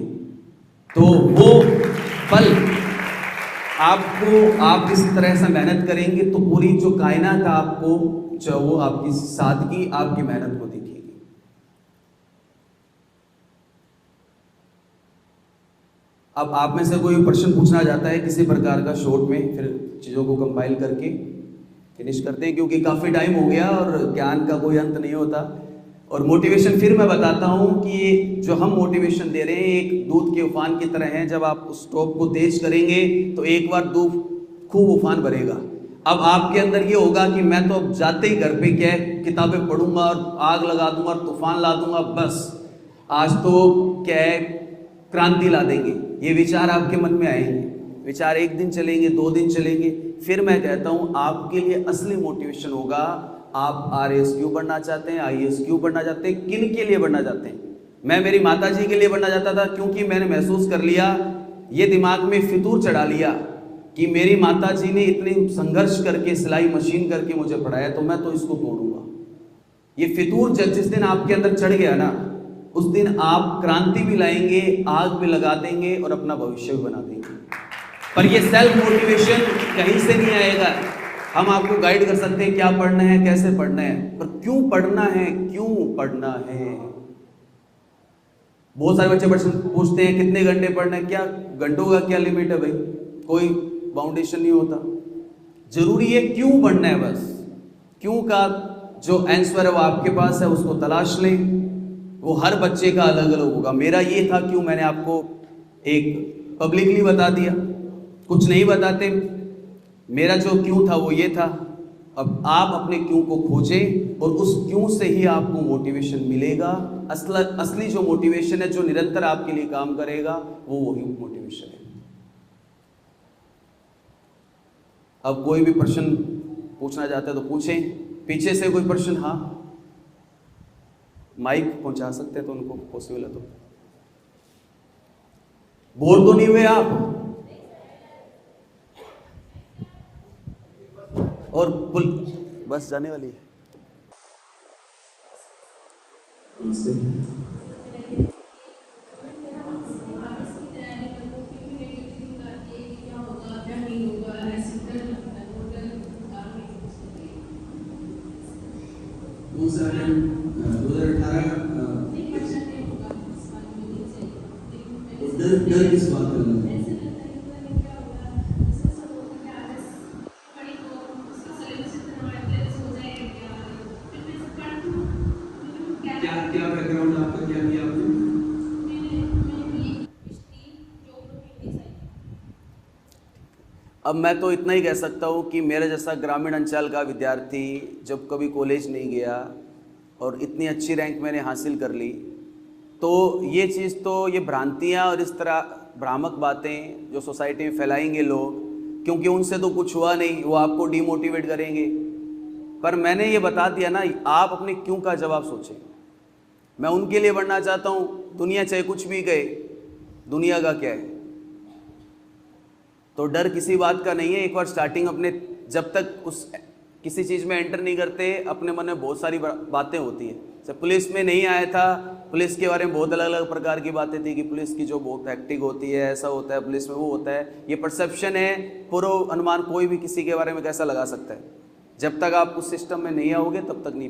तो वो पल आपको, आप इस तरह से मेहनत करेंगे तो पूरी जो कायनात आपको, जो वो आपकी सादगी, आपकी मेहनत को दिखेगी। अब आप में से कोई प्रश्न पूछना चाहता है किसी प्रकार का शॉर्ट में, फिर चीज़ों को कंपाइल करके फिनिश करते हैं, क्योंकि काफ़ी टाइम हो गया और ज्ञान का कोई अंत नहीं होता। और मोटिवेशन फिर मैं बताता हूँ कि जो हम मोटिवेशन दे रहे हैं एक दूध के उफान की तरह है। जब आप उस स्टोव को तेज करेंगे तो एक बार दूध खूब उफान भरेगा। अब आपके अंदर ये होगा कि मैं तो अब जाते ही घर पे क्या है किताबें पढ़ूंगा और आग लगा दूंगा और तूफान ला दूंगा, बस आज तो क्या है क्रांति ला देंगे। ये विचार आपके मन में आएंगे, विचार एक दिन चलेंगे, 2 दिन चलेंगे, फिर मैं कहता हूँ आपके लिए असली मोटिवेशन होगा। आप RAS क्यों बनना चाहते हैं, IAS क्यों बनना चाहते हैं, किन के लिए बनना चाहते हैं। मैं मेरी माता जी के लिए बनना चाहता था, क्योंकि मैंने महसूस कर लिया, ये दिमाग में फितूर चढ़ा लिया कि मेरी माता जी ने इतनी संघर्ष करके सिलाई मशीन करके मुझे पढ़ाया, तो मैं तो इसको तोड़ूंगा। ये फितूर जिस दिन आपके अंदर चढ़ गया ना, उस दिन आप क्रांति भी लाएंगे, आग भी लगा देंगे और अपना भविष्य भी बना देंगे। पर ये सेल्फ मोटिवेशन कहीं से नहीं आएगा। हम आपको गाइड कर सकते हैं क्या पढ़ना है, कैसे पढ़ना है, पर क्यों पढ़ना है, क्यों पढ़ना है। बहुत सारे बच्चे प्रश्न पूछते हैं कितने घंटे पढ़ना है, क्या घंटों का क्या लिमिट है भाई, कोई बाउंडेशन नहीं होता। जरूरी है क्यों पढ़ना है, बस क्यों का जो आंसर है वो आपके पास है, उसको तलाश लें। वो हर बच्चे का अलग अलग होगा। मेरा ये था क्यों, मैंने आपको एक पब्लिकली बता दिया, कुछ नहीं बताते। मेरा जो क्यों था वो ये था। अब आप अपने क्यों को खोजें और उस क्यों से ही आपको मोटिवेशन मिलेगा। असली जो मोटिवेशन है, जो निरंतर आपके लिए काम करेगा, वो वही मोटिवेशन है। अब कोई भी प्रश्न पूछना चाहता है तो पूछें, पीछे से कोई प्रश्न। हाँ, माइक पहुंचा सकते हैं तो उनको पॉसिबल है तो। बोर तो नहीं हुए आप? और बस जाने वाली है। डर किस बात का लग रहा है? क्या बैकग्राउंड आपका, क्या किया आपने? अब मैं तो इतना ही कह सकता हूँ कि मेरा जैसा ग्रामीण अंचल का विद्यार्थी जब कभी कॉलेज नहीं गया और इतनी अच्छी रैंक मैंने हासिल कर ली, तो ये चीज़ तो ये भ्रांतियाँ और इस तरह भ्रामक बातें जो सोसाइटी में फैलाएंगे लोग, क्योंकि उनसे तो कुछ हुआ नहीं, वो आपको डिमोटिवेट करेंगे। पर मैंने ये बता दिया ना, आप अपने क्यों का जवाब सोचें। मैं उनके लिए बढ़ना चाहता हूँ, दुनिया चाहे कुछ भी कहे, दुनिया का क्या है। तो डर किसी बात का नहीं है। एक बार स्टार्टिंग अपने, जब तक उस किसी चीज़ में एंटर नहीं करते, अपने मन में बहुत सारी बातें होती हैं। जब पुलिस में नहीं आया था, पुलिस के बारे में बहुत अलग अलग प्रकार की बातें थी कि पुलिस की जो बहुत हैक्टिक होती है, ऐसा होता है पुलिस में, वो होता है। ये परसेप्शन है, पूर्व अनुमान कोई भी किसी के बारे में कैसा लगा सकता है। जब तक आप उस सिस्टम में नहीं आओगे तब तक नहीं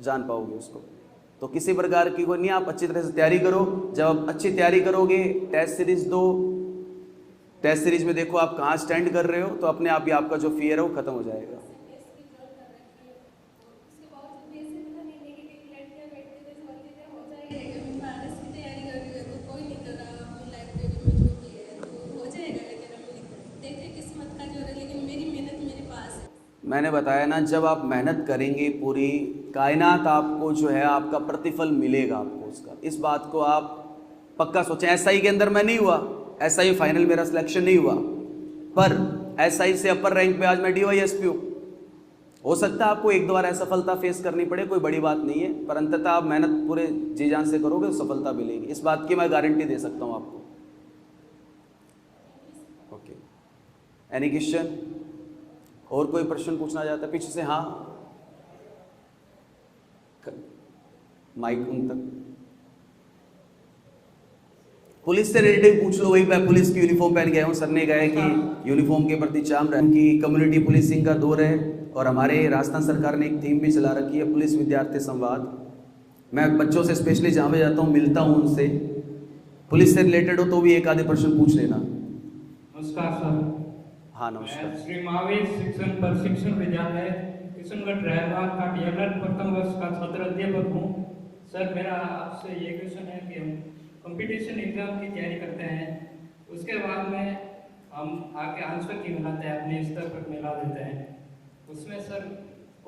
जान पाओगे उसको। तो किसी प्रकार की कोई नहीं, आप अच्छी तरह से तैयारी करो। जब आप अच्छी तैयारी करोगे, टेस्ट सीरीज दो, टेस्ट सीरीज में देखो आप कहाँ स्टैंड कर रहे हो, तो अपने आप ही आपका जो फियर है वो खत्म हो जाएगा। मैंने बताया ना, जब आप मेहनत करेंगे पूरी कायनात आपको जो है आपका प्रतिफल मिलेगा आपको उसका। इस बात को आप पक्का सोचें। SI के अंदर मैं नहीं हुआ, SI फाइनल मेरा सिलेक्शन नहीं हुआ, पर SI से अपर रैंक पे आज मैं DYSP हूँ। हो सकता है आपको 1-2 बार असफलता फेस करनी पड़े, कोई बड़ी बात नहीं है, पर अंततः आप मेहनत पूरे जी जान से करोगे तो सफलता मिलेगी। इस बात की मैं गारंटी दे सकता हूँ आपको। Okay, any question? और कोई प्रश्न पूछना चाहता है पीछे से? हाँ, माइक उन तक। पुलिस से रिलेटेड पूछ लो। वही मैं पुलिस की यूनिफॉर्म पहन गया हूँ। सर ने कहा है कि यूनिफॉर्म के प्रति चाम रहे, कि कम्युनिटी पुलिसिंग का दौर है और हमारे राजस्थान सरकार ने एक थीम भी चला रखी है, पुलिस विद्यार्थी संवाद। मैं बच्चों से स्पेशली जहाँ पे जाता हूँ मिलता हूँ उनसे। पुलिस से रिलेटेड हो तो भी एक आधे प्रश्न पूछ लेना। नमस्कार सर। हाँ नमस्कार। मैं श्री महावीर शिक्षण प्रशिक्षण विद्यालय किशनगढ़ रायबाग का DLED प्रथम वर्ष का छात्र अध्यापक हूँ। सर मेरा आपसे ये क्वेश्चन है कि हम कंपटीशन एग्जाम की तैयारी करते हैं, उसके बाद में हम आके आंसर की मिलाते हैं, अपने स्तर पर मिला देते हैं। उसमें सर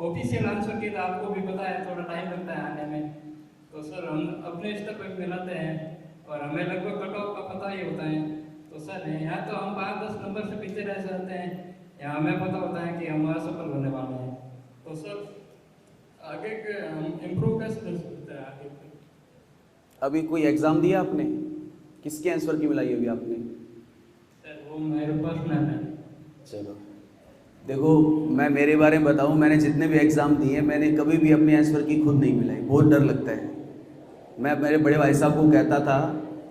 ऑफिशियल आंसर की तो आपको भी पता है थोड़ा टाइम लगता है आने में, तो सर हम अपने स्तर पर मिलाते हैं और हमें लगभग कट ऑफ का पता ही होता है। तो सर यहाँ तो हम 5-10 नंबर से पीछे रह जाते हैं, यहाँ हमें पता होता है कि हम असफल होने वाले हैं। तो सर आगे के हम इम्प्रूव कैसे कर सकते हैं आगे? अभी कोई एग्जाम दिया आपने? किसके आंसर की मिलाई अभी आपने? सर वो मेरे पर्सनल है। चलो देखो, मैं मेरे बारे में बताऊं, मैंने जितने भी एग्ज़ाम दिए मैंने कभी भी अपने आंसर की खुद नहीं मिलाई, बहुत डर लगता है। मैं मेरे बड़े भाई साहब को कहता था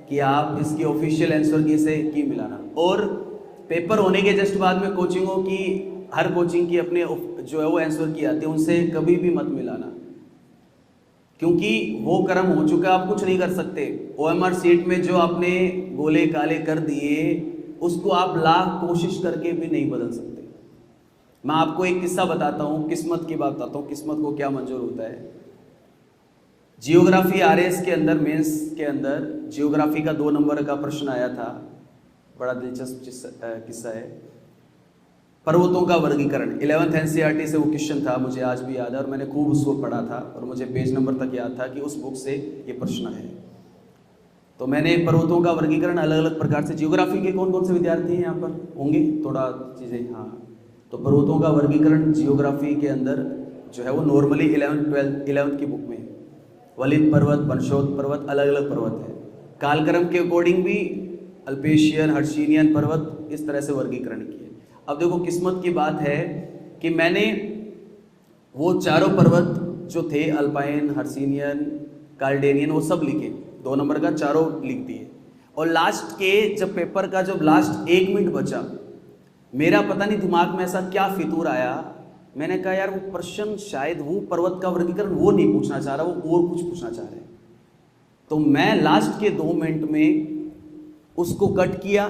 कि आप इसकी ऑफिशियल आंसर की से की मिलाना, और पेपर होने के जस्ट बाद में कोचिंगों की, हर कोचिंग की अपने जो है वो आंसर की आती है, उनसे कभी भी मत मिलाना, क्योंकि वो कर्म हो चुका, आप कुछ नहीं कर सकते। OMR सीट में जो आपने गोले काले कर दिए उसको आप लाख कोशिश करके भी नहीं बदल सकते। मैं आपको एक किस्सा बताता हूँ, किस्मत की बात बताता हूँ, किस्मत को क्या मंजूर होता है। जियोग्राफी RS के अंदर, मेंस के अंदर जियोग्राफी का 2 नंबर का प्रश्न आया था, बड़ा दिलचस्प किस्सा है। पर्वतों का वर्गीकरण 11th NCERT से वो क्वेश्चन था, मुझे आज भी याद है और मैंने खूब उसको पढ़ा था और मुझे पेज नंबर तक याद था कि उस बुक से ये प्रश्न है। तो मैंने पर्वतों का वर्गीकरण अलग अलग प्रकार से, जियोग्राफी के कौन कौन से विद्यार्थी हैं यहाँ पर होंगे, थोड़ा चीज़ें, हाँ, तो पर्वतों का वर्गीकरण जियोग्राफी के अंदर जो है वो नॉर्मली 11th की बुक में है। वलित पर्वत, वंशोद पर्वत, अलग अलग पर्वत है। कालक्रम के अकॉर्डिंग भी अल्पेशियन, हर्षिनियन पर्वत इस तरह से वर्गीकरण किए। अब देखो किस्मत की बात है कि मैंने वो चारों पर्वत जो थे, अल्पाइन, हर्षिनियन, कार्डेनियन, वो सब लिखे, 2 नंबर का चारों लिख दिए। और लास्ट के जब पेपर का जब लास्ट 1 मिनट बचा, मेरा पता नहीं दिमाग में ऐसा क्या फितूर आया, मैंने कहा यार वो प्रश्न शायद वो पर्वत का वर्गीकरण वो नहीं पूछना चाह रहा, वो और कुछ पूछना चाह रहे हैं। तो मैं लास्ट के 2 मिनट में उसको कट किया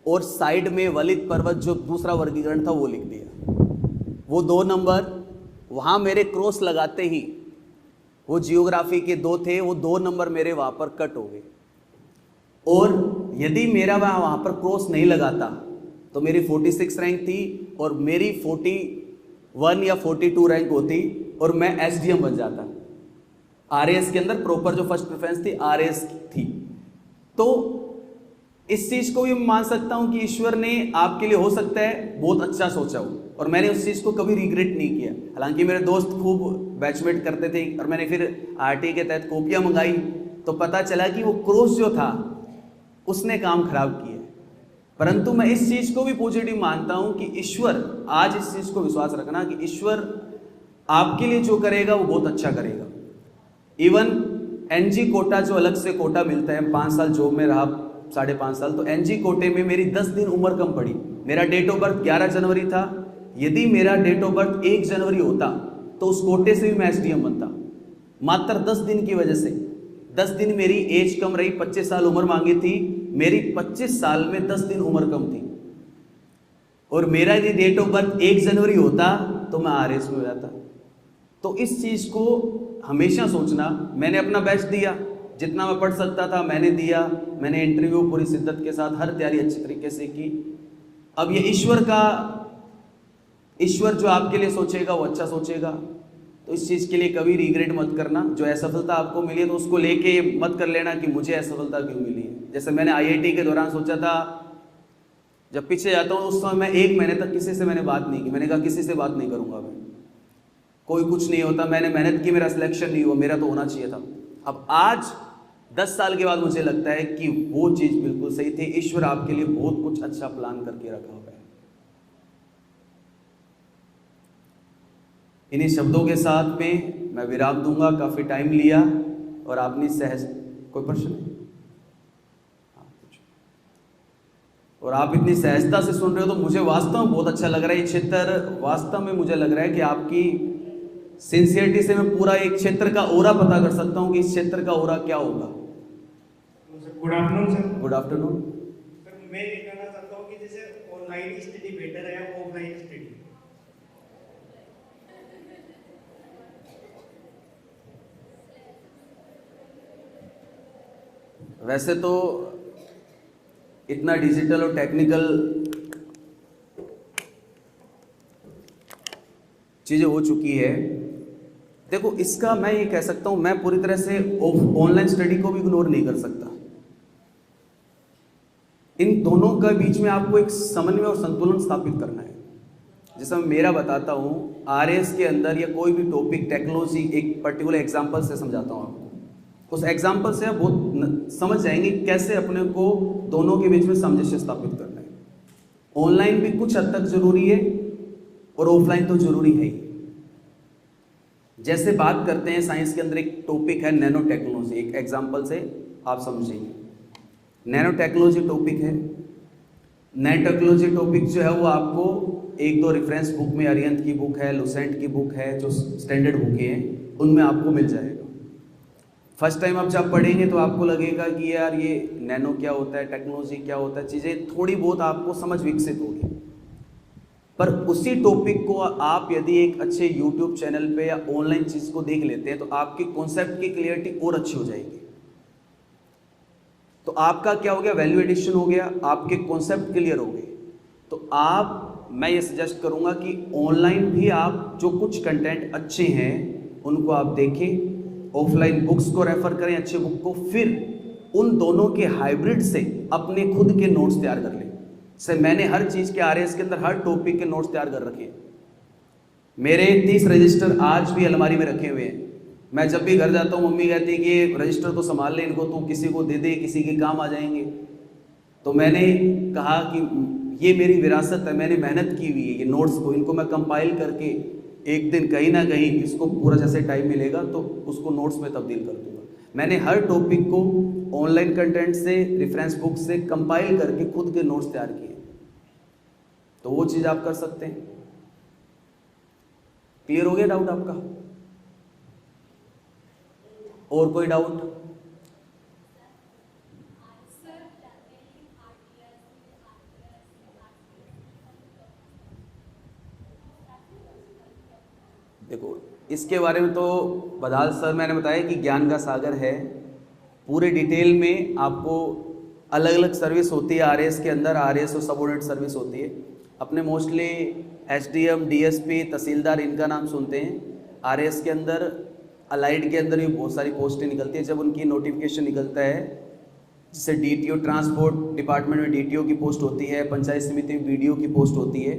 और साइड में वलित पर्वत जो दूसरा वर्गीकरण था वो लिख दिया। वो 2 नंबर वहाँ मेरे क्रॉस लगाते ही, वो जियोग्राफी के 2 थे, वो 2 नंबर मेरे वहाँ पर कट हो गए। और यदि मेरा वहाँ पर क्रॉस नहीं लगाता तो मेरी 46 रैंक थी और मेरी 41 या 42 रैंक होती और मैं SDM बन जाता। RS के अंदर प्रॉपर जो फर्स्ट प्रेफरेंस थी RS थी। तो इस चीज़ को भी मान सकता हूं कि ईश्वर ने आपके लिए हो सकता है बहुत अच्छा सोचा हो, और मैंने उस चीज़ को कभी रिग्रेट नहीं किया। हालांकि मेरे दोस्त खूब बैचमेट करते थे और मैंने फिर RT के तहत कॉपियाँ मंगाई तो पता चला कि वो क्रॉस जो था उसने काम खराब किया। परंतु मैं इस चीज़ को भी पॉजिटिव मानता हूं कि ईश्वर, आज इस चीज़ को विश्वास रखना कि ईश्वर आपके लिए जो करेगा वो बहुत अच्छा करेगा। इवन NG कोटा जो अलग से कोटा मिलता है, 5 साल जॉब में रहा, 5.5 साल, तो NG कोटे में मेरी 10 दिन उम्र कम पड़ी। मेरा डेट ऑफ बर्थ 11 जनवरी था, यदि मेरा डेट ऑफ बर्थ 1 जनवरी होता तो उस कोटे से भी मैं SDM बनता। मात्र 10 दिन की वजह से, 10 दिन मेरी एज कम रही, 25 साल उम्र मांगी थी, मेरी 25 साल में 10 दिन उम्र कम थी। और मेरा यदि डेट ऑफ बर्थ 1 जनवरी होता तो मैं RS में हो जाता। तो इस चीज़ को हमेशा सोचना। मैंने अपना बेस्ट दिया, जितना मैं पढ़ सकता था मैंने दिया, मैंने इंटरव्यू पूरी शिद्दत के साथ, हर तैयारी अच्छी तरीके से की। अब ये ईश्वर जो आपके लिए सोचेगा वो अच्छा सोचेगा, तो इस चीज़ के लिए कभी रिग्रेट मत करना। जो असफलता आपको मिली है तो उसको लेके मत कर लेना कि मुझे असफलता क्यों मिली है। जैसे मैंने IIT के दौरान सोचा था, जब पीछे जाता हूँ उस समय मैं 1 महीने तक किसी से मैंने बात नहीं की, मैंने कहा किसी से बात नहीं करूँगा मैं, कोई कुछ नहीं होता, मैंने मेहनत की, मेरा सिलेक्शन नहीं हुआ, मेरा तो होना चाहिए था। अब आज 10 साल के बाद मुझे लगता है कि वो चीज़ बिल्कुल सही थी। ईश्वर आपके लिए बहुत कुछ अच्छा प्लान करके रखा हुआ है। इन्हीं शब्दों के साथ में मैं विराम दूंगा, काफ़ी टाइम लिया और आपने सहज, कोई प्रश्न नहीं, और आप इतनी सहजता से सुन रहे हो तो मुझे वास्तव में बहुत अच्छा लग रहा है। ये क्षेत्र वास्तव में मुझे लग रहा है कि आपकी सिंसियरिटी से मैं पूरा एक क्षेत्र का ओरा पता कर सकता हूँ कि इस क्षेत्र का ओरा क्या होगा। Good afternoon sir. Good afternoon. Sir मैं ये कहना चाहता हूँ कि जैसे ऑनलाइन स्टडी बेटर है या ऑफलाइन स्टडी? वैसे तो इतना डिजिटल और टेक्निकल चीज़ें हो चुकी है। देखो, इसका मैं ये कह सकता हूँ, मैं पूरी तरह से ऑनलाइन स्टडी को भी इग्नोर नहीं कर सकता। इन दोनों के बीच में आपको एक समन्वय और संतुलन स्थापित करना है। जैसा मैं मेरा बताता हूँ, आरएस के अंदर या कोई भी टॉपिक टेक्नोलॉजी एक पर्टिकुलर एग्जांपल से समझाता हूँ आपको। उस एग्जांपल से आप बहुत समझ जाएंगे कैसे अपने को दोनों के बीच में सामंजस्य स्थापित करना है। ऑनलाइन भी कुछ हद तक जरूरी है और ऑफलाइन तो जरूरी है ही। जैसे बात करते हैं, साइंस के अंदर एक टॉपिक है नैनो टेक्नोलॉजी, एक एग्जांपल से आप समझेंगे। नैनो टेक्नोलॉजी टॉपिक है। नैनो टेक्नोलॉजी टॉपिक जो है वो आपको एक दो रेफरेंस बुक में, अरिहंत की बुक है, लुसेंट की बुक है, जो स्टैंडर्ड बुकें हैं उनमें आपको मिल जाएगा। फर्स्ट टाइम आप जब पढ़ेंगे तो आपको लगेगा कि यार ये नैनो क्या होता है, टेक्नोलॉजी क्या होता है, चीज़ें थोड़ी बहुत आपको समझ विकसित होगी। पर उसी टॉपिक को आप यदि एक अच्छे यूट्यूब चैनल पे या ऑनलाइन चीज़ को देख लेते हैं तो आपकी कॉन्सेप्ट की क्लियरिटी और अच्छी हो जाएगी। तो आपका क्या हो गया, वैल्यू एडिशन हो गया, आपके कॉन्सेप्ट क्लियर हो गए। तो मैं ये सजेस्ट करूंगा कि ऑनलाइन भी आप जो कुछ कंटेंट अच्छे हैं उनको आप देखें, ऑफलाइन बुक्स को रेफर करें, अच्छे बुक को, फिर उन दोनों के हाइब्रिड से अपने खुद के नोट्स तैयार कर लें। से मैंने हर चीज़ के आरएस के अंदर हर टॉपिक के नोट्स तैयार कर रखे हैं। मेरे 30 रजिस्टर आज भी अलमारी में रखे हुए हैं। मैं जब भी घर जाता हूँ मम्मी कहती है कि ये रजिस्टर तो संभाल ले, इनको तो किसी को दे दे, किसी के काम आ जाएंगे। तो मैंने कहा कि ये मेरी विरासत है, मैंने मेहनत की हुई है, ये नोट्स को, इनको मैं कंपाइल करके एक दिन कहीं ना कहीं इसको पूरा जैसे टाइम मिलेगा तो उसको नोट्स में तब्दील कर दूंगा। मैंने हर टॉपिक को ऑनलाइन कंटेंट से, रेफरेंस बुक से कंपाइल करके खुद के नोट्स तैयार किए। तो वो चीज़ आप कर सकते हैं। क्लियर हो गया डाउट आपका? और कोई डाउट? देखो, इसके बारे में तो बदाल सर मैंने बताया कि ज्ञान का सागर है। पूरे डिटेल में आपको अलग अलग सर्विस होती है आरएस के अंदर, आरएस और सबऑर्डिनेट सर्विस होती है। अपने मोस्टली एसडीएम, डीएसपी, तहसीलदार, इनका नाम सुनते हैं। आरएस के अंदर, अलाइड के अंदर भी बहुत सारी पोस्टें निकलती है। जब उनकी नोटिफिकेशन निकलता है, जैसे डीटीओ, ट्रांसपोर्ट डिपार्टमेंट में डीटीओ की पोस्ट होती है, पंचायत समिति में बीडीओ की पोस्ट होती है।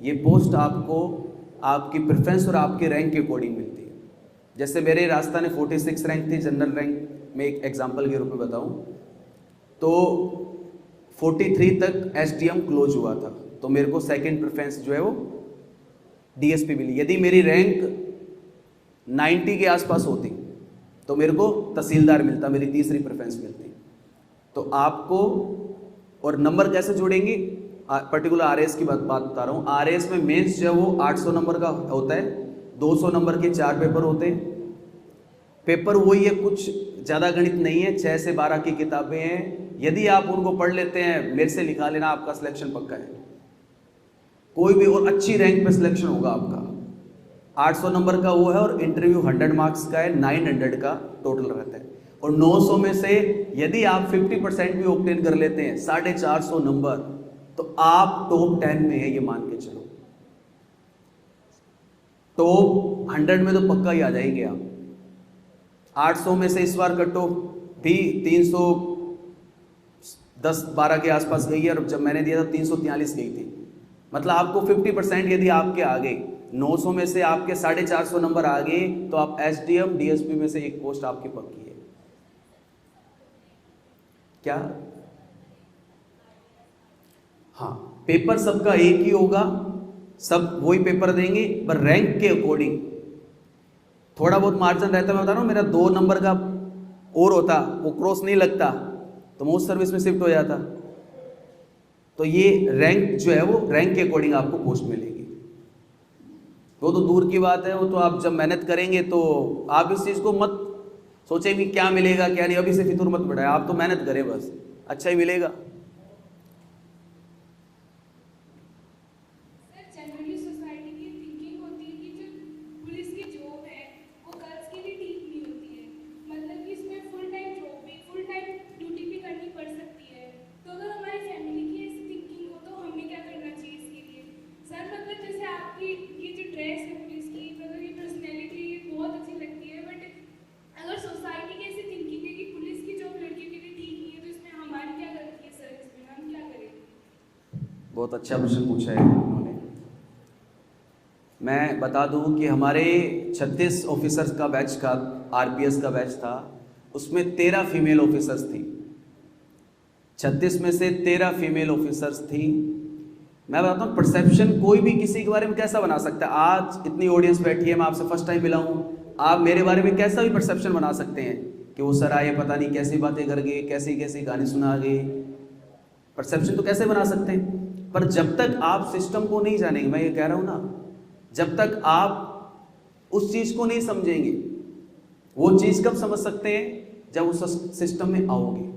ये पोस्ट आपको आपकी प्रेफरेंस और आपके रैंक के अकॉर्डिंग मिलती है। जैसे मेरे राजस्थान में 46 रैंक थी, जनरल रैंक में एक एग्जांपल के रूप में बताऊं तो 43 तक एसडीएम क्लोज हुआ था, तो मेरे को सेकंड प्रेफरेंस जो है वो डीएसपी मिली। यदि मेरी रैंक 90 के आसपास होती तो मेरे को तहसीलदार मिलता, मेरी तीसरी प्रेफरेंस मिलती। तो आपको और नंबर कैसे जोड़ेंगे, पर्टिकुलर आरएस की बात बता रहा हूँ। आरएस में मेंस जो है वो 800 नंबर का होता है, 200 नंबर के 4 पेपर होते हैं। पेपर वही है, कुछ ज़्यादा गणित नहीं है, 6 से 12 की किताबें हैं। यदि आप उनको पढ़ लेते हैं, मेरे से लिखा लेना, आपका सिलेक्शन पक्का है। कोई भी और अच्छी रैंक पे सिलेक्शन होगा आपका। 800 नंबर का वो है और इंटरव्यू 100 मार्क्स का है, 900 का टोटल रहता है। और 900 में से यदि आप 50% भी ऑब्टेन कर लेते हैं, 450 नंबर, तो आप टॉप 10 में है, ये मान के चलो। टॉप 100 में तो पक्का ही आ जाएंगे आप। 800 में से इस बार कट ऑफ भी 310-12 के आसपास गई है, और जब मैंने दिया था 343 गई थी। मतलब आपको 50% यदि आपके आ गए, 900 में से आपके 450 नंबर आ गए, तो आप एसडीएम, डीएसपी में से एक पोस्ट आपकी पक्की है। क्या? हाँ, पेपर सबका एक ही होगा, सब वही पेपर देंगे, पर रैंक के अकॉर्डिंग थोड़ा बहुत मार्जिन रहता है। मैं बता रहा हूँ, मेरा 2 नंबर का और होता, वो क्रॉस नहीं लगता, तो मैं उस सर्विस में शिफ्ट हो जाता। तो ये रैंक जो है वो रैंक के अकॉर्डिंग आपको पोस्ट मिलेगी। वो तो दूर की बात है, वो तो आप जब मेहनत करेंगे तो आप इस चीज़ को मत सोचे भी क्या मिलेगा क्या नहीं, अभी से फितूर मत बढ़ाए, आप तो मेहनत करें बस, अच्छा ही मिलेगा। जनरली सोसाइटी की थिंकिंग होती है कि जो पुलिस की जॉब है वो गर्ल्स के लिए ठीक नहीं होती है, मतलब कि इसमें फुल टाइम जॉब भी, फुल टाइम ड्यूटी भी करनी पड़ सकती है। तो अगर हमारी फैमिली की ऐसी थिंकिंग हो तो हमें क्या करना चाहिए इसके लिए? सर मतलब जैसे आपकी ये जो ड्रेस है पुलिस की, मतलब ये पर्सनैलिटी बहुत अच्छी लगती है, बट अगर सोसाइटी की ऐसी थिंकिंग है कि पुलिस की जॉब लड़कियों के लिए ठीक नहीं है, तो इसमें हमारी क्या गलती है सर? इसमें हम क्या करें? बहुत अच्छा प्रश्न पूछा है उन्होंने। मैं बता दूं कि हमारे 36 ऑफिसर्स का बैच का आरपीएस का बैच था, उसमें 13 फीमेल ऑफिसर्स थी। 36 में से 13 फीमेल ऑफिसर्स थी। मैं बताता हूँ परसेप्शन कोई भी किसी के बारे में कैसा बना सकता है। आज इतनी ऑडियंस बैठी है, मैं आपसे फर्स्ट टाइम मिला हूँ, आप मेरे बारे में कैसा भी परसेप्शन बना सकते हैं कि वो सर आए पता नहीं कैसी बातें कर गए, कैसी कैसी कहानी सुना गए। परसेप्शन तो कैसे बना सकते हैं, पर जब तक आप सिस्टम को नहीं जानेंगे, मैं ये कह रहा हूँ ना, जब तक आप उस चीज़ को नहीं समझेंगे, वो चीज़ कब समझ सकते हैं? जब उस सिस्टम में आओगे।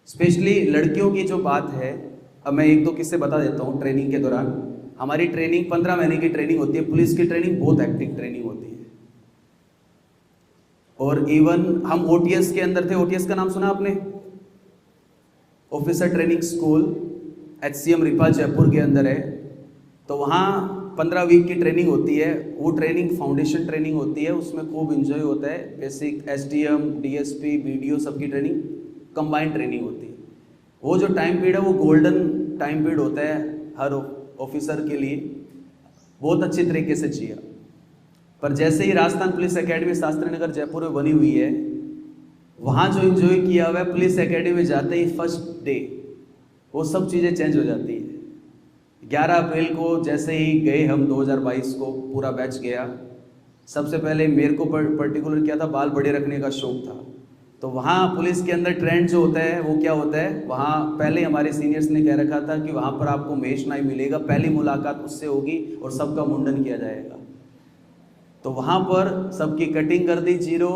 स्पेशली लड़कियों की जो बात है, अब मैं एक दो किस्से बता देता हूँ। ट्रेनिंग के दौरान हमारी ट्रेनिंग 15 महीने की ट्रेनिंग होती है। पुलिस की ट्रेनिंग बहुत हेक्टिक ट्रेनिंग होती है, और इवन हम ओटीएस के अंदर थे। ओटीएस का नाम सुना आपने? Officer training school, HCM RIPA Jaipur के अंदर है। तो वहाँ 15 वीक की ट्रेनिंग होती है। वो ट्रेनिंग फाउंडेशन ट्रेनिंग होती है, उसमें खूब इंजॉय होता है। बेसिक SDM, DSP, BDO सबकी ट्रेनिंग कंबाइंड ट्रेनिंग होती है। वो जो टाइम पीरियड है वो गोल्डन टाइम पीरियड होता है हर ऑफिसर के लिए, बहुत अच्छी तरीके से जिया। पर जैसे ही राजस्थान पुलिस एकेडमी शास्त्री नगर जयपुर में बनी हुई है, वहाँ जो एंजॉय किया हुआ है, पुलिस एकेडमी में जाते ही फर्स्ट डे वो सब चीज़ें चेंज हो जाती है। 11 अप्रैल को जैसे ही गए हम, 2022 को पूरा बैच गया। सबसे पहले मेरे को पर्टिकुलर क्या था, बाल बड़े रखने का शौक था। तो वहाँ पुलिस के अंदर ट्रेंड जो होता है वो क्या होता है, वहाँ पहले हमारे सीनियर्स ने कह रखा था कि वहाँ पर आपको महेश नाई मिलेगा, पहली मुलाकात उससे होगी और सबका मुंडन किया जाएगा। तो वहाँ पर सबकी कटिंग कर दी जीरो,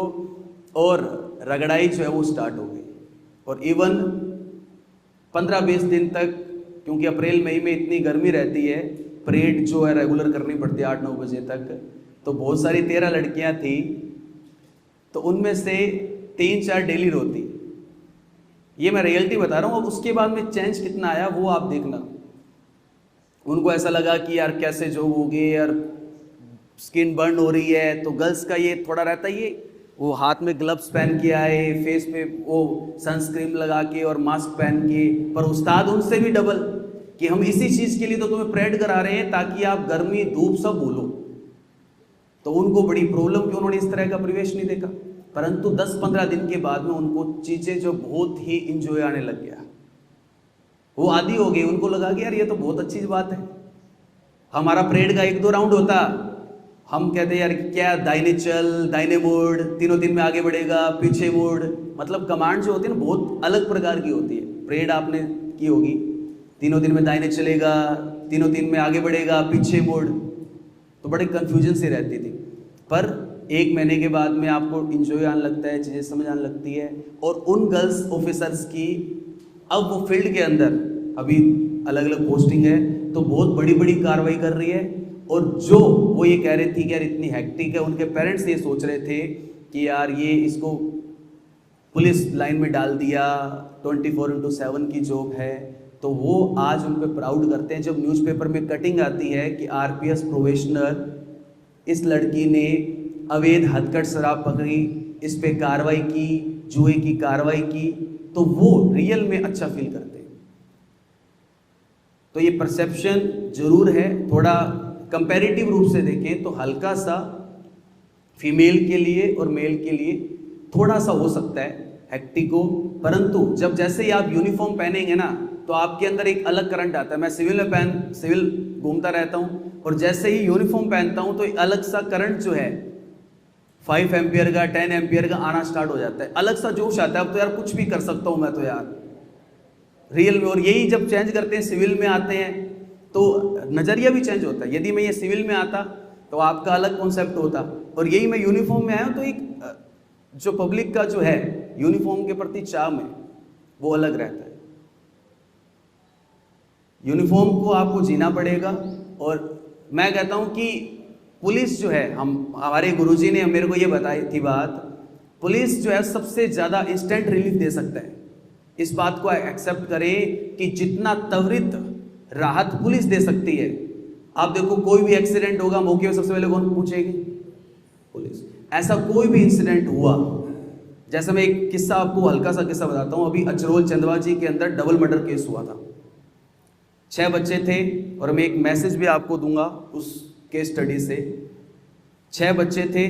और रगड़ाई जो है वो स्टार्ट हो गई। और इवन 15-20 दिन तक, क्योंकि अप्रैल मई में इतनी गर्मी रहती है, परेड जो है रेगुलर करनी पड़ती है 8-9 बजे तक। तो बहुत सारी 13 लड़कियां थी, तो उनमें से 3-4 डेली रोती। ये मैं रियलिटी बता रहा हूँ। और उसके बाद में चेंज कितना आया वो आप देखना। उनको ऐसा लगा कि यार कैसे जो हो गए, यार स्किन बर्न हो रही है। तो गर्ल्स का ये थोड़ा रहता है, ये वो हाथ में ग्लव्स पहन के आए, फेस पे वो सनस्क्रीन लगा के और मास्क पहन के। पर उस्ताद उनसे भी डबल कि हम इसी चीज़ के लिए तो तुम्हें परेड करा रहे हैं ताकि आप गर्मी धूप सब भूलो। तो उनको बड़ी प्रॉब्लम कि उन्होंने इस तरह का परिवेश नहीं देखा। परंतु 10-15 दिन के बाद में उनको चीज़ें जो बहुत ही इंजॉय आने लग गया, वो आदी हो गई। उनको लगा कि यार ये तो बहुत अच्छी बात है। हमारा परेड का 1-2 राउंड होता, हम कहते यार क्या दाहिने चल, दाहिने मोड़, तीनों दिन में आगे बढ़ेगा, पीछे मोड़। मतलब कमांड जो होती है ना बहुत अलग प्रकार की होती है। परेड आपने की होगी, तीनों दिन में दाहिने चलेगा, तीनों दिन में आगे बढ़ेगा, पीछे मोड़। तो बड़े कन्फ्यूजन से रहती थी। पर 1 महीने के बाद में आपको इंजॉय आने लगता है, चीज़ें समझ आने लगती है। और उन गर्ल्स ऑफिसर्स की अब वो फील्ड के अंदर अभी अलग अलग पोस्टिंग है, तो बहुत बड़ी बड़ी कार्रवाई कर रही है। और जो वो ये कह रही थी कि यार इतनी हेक्टिक है, उनके पेरेंट्स ये सोच रहे थे कि यार ये इसको पुलिस लाइन में डाल दिया, 24/7 की जॉब है। तो वो आज उन पर प्राउड करते हैं जब न्यूज़पेपर में कटिंग आती है कि आरपीएस प्रोबेशनर, इस लड़की ने अवैध हथकढ़ शराब पकड़ी, इस पे कार्रवाई की, जुए की कार्रवाई की। तो वो रियल में अच्छा फील करते हैं। तो ये परसेप्शन जरूर है। थोड़ा कंपैरेटिव रूप से देखें तो हल्का सा फीमेल के लिए और मेल के लिए थोड़ा सा हो सकता है हेक्टिक हो। परंतु जब जैसे ही आप यूनिफॉर्म पहनेंगे ना, तो आपके अंदर एक अलग करंट आता है। मैं सिविल घूमता रहता हूँ, और जैसे ही यूनिफॉर्म पहनता हूँ तो एक अलग सा करंट जो है 5 एम्पियर का, 10 एम्पियर का आना स्टार्ट हो जाता है। अलग सा जोश आता है, अब तो यार कुछ भी कर सकता हूँ मैं तो यार रियल में। और यही जब चेंज करते हैं, सिविल में आते हैं, तो नज़रिया भी चेंज होता है। यदि मैं ये सिविल में आता तो आपका अलग कॉन्सेप्ट होता, और यही मैं यूनिफॉर्म में आया हूँ तो एक जो पब्लिक का जो है यूनिफॉर्म के प्रति चाव है वो अलग रहता है। यूनिफॉर्म को आपको जीना पड़ेगा। और मैं कहता हूं कि पुलिस जो है, हमारे गुरुजी ने मेरे को ये बताई थी बात, पुलिस जो है सबसे ज़्यादा इंस्टेंट रिलीफ दे सकता है। इस बात को एक्सेप्ट करें कि जितना त्वरित राहत पुलिस दे सकती है। आप देखो कोई भी एक्सीडेंट होगा, मौके पर सबसे पहले कौन पूछेगी? पुलिस। ऐसा कोई भी इंसिडेंट हुआ, जैसे मैं एक किस्सा आपको हल्का सा किस्सा बताता हूँ। अभी अचरोल चंदवाजी के अंदर डबल मर्डर केस हुआ था। 6 बच्चे थे और मैं एक मैसेज भी आपको दूंगा उस केस स्टडी से। 6 बच्चे थे,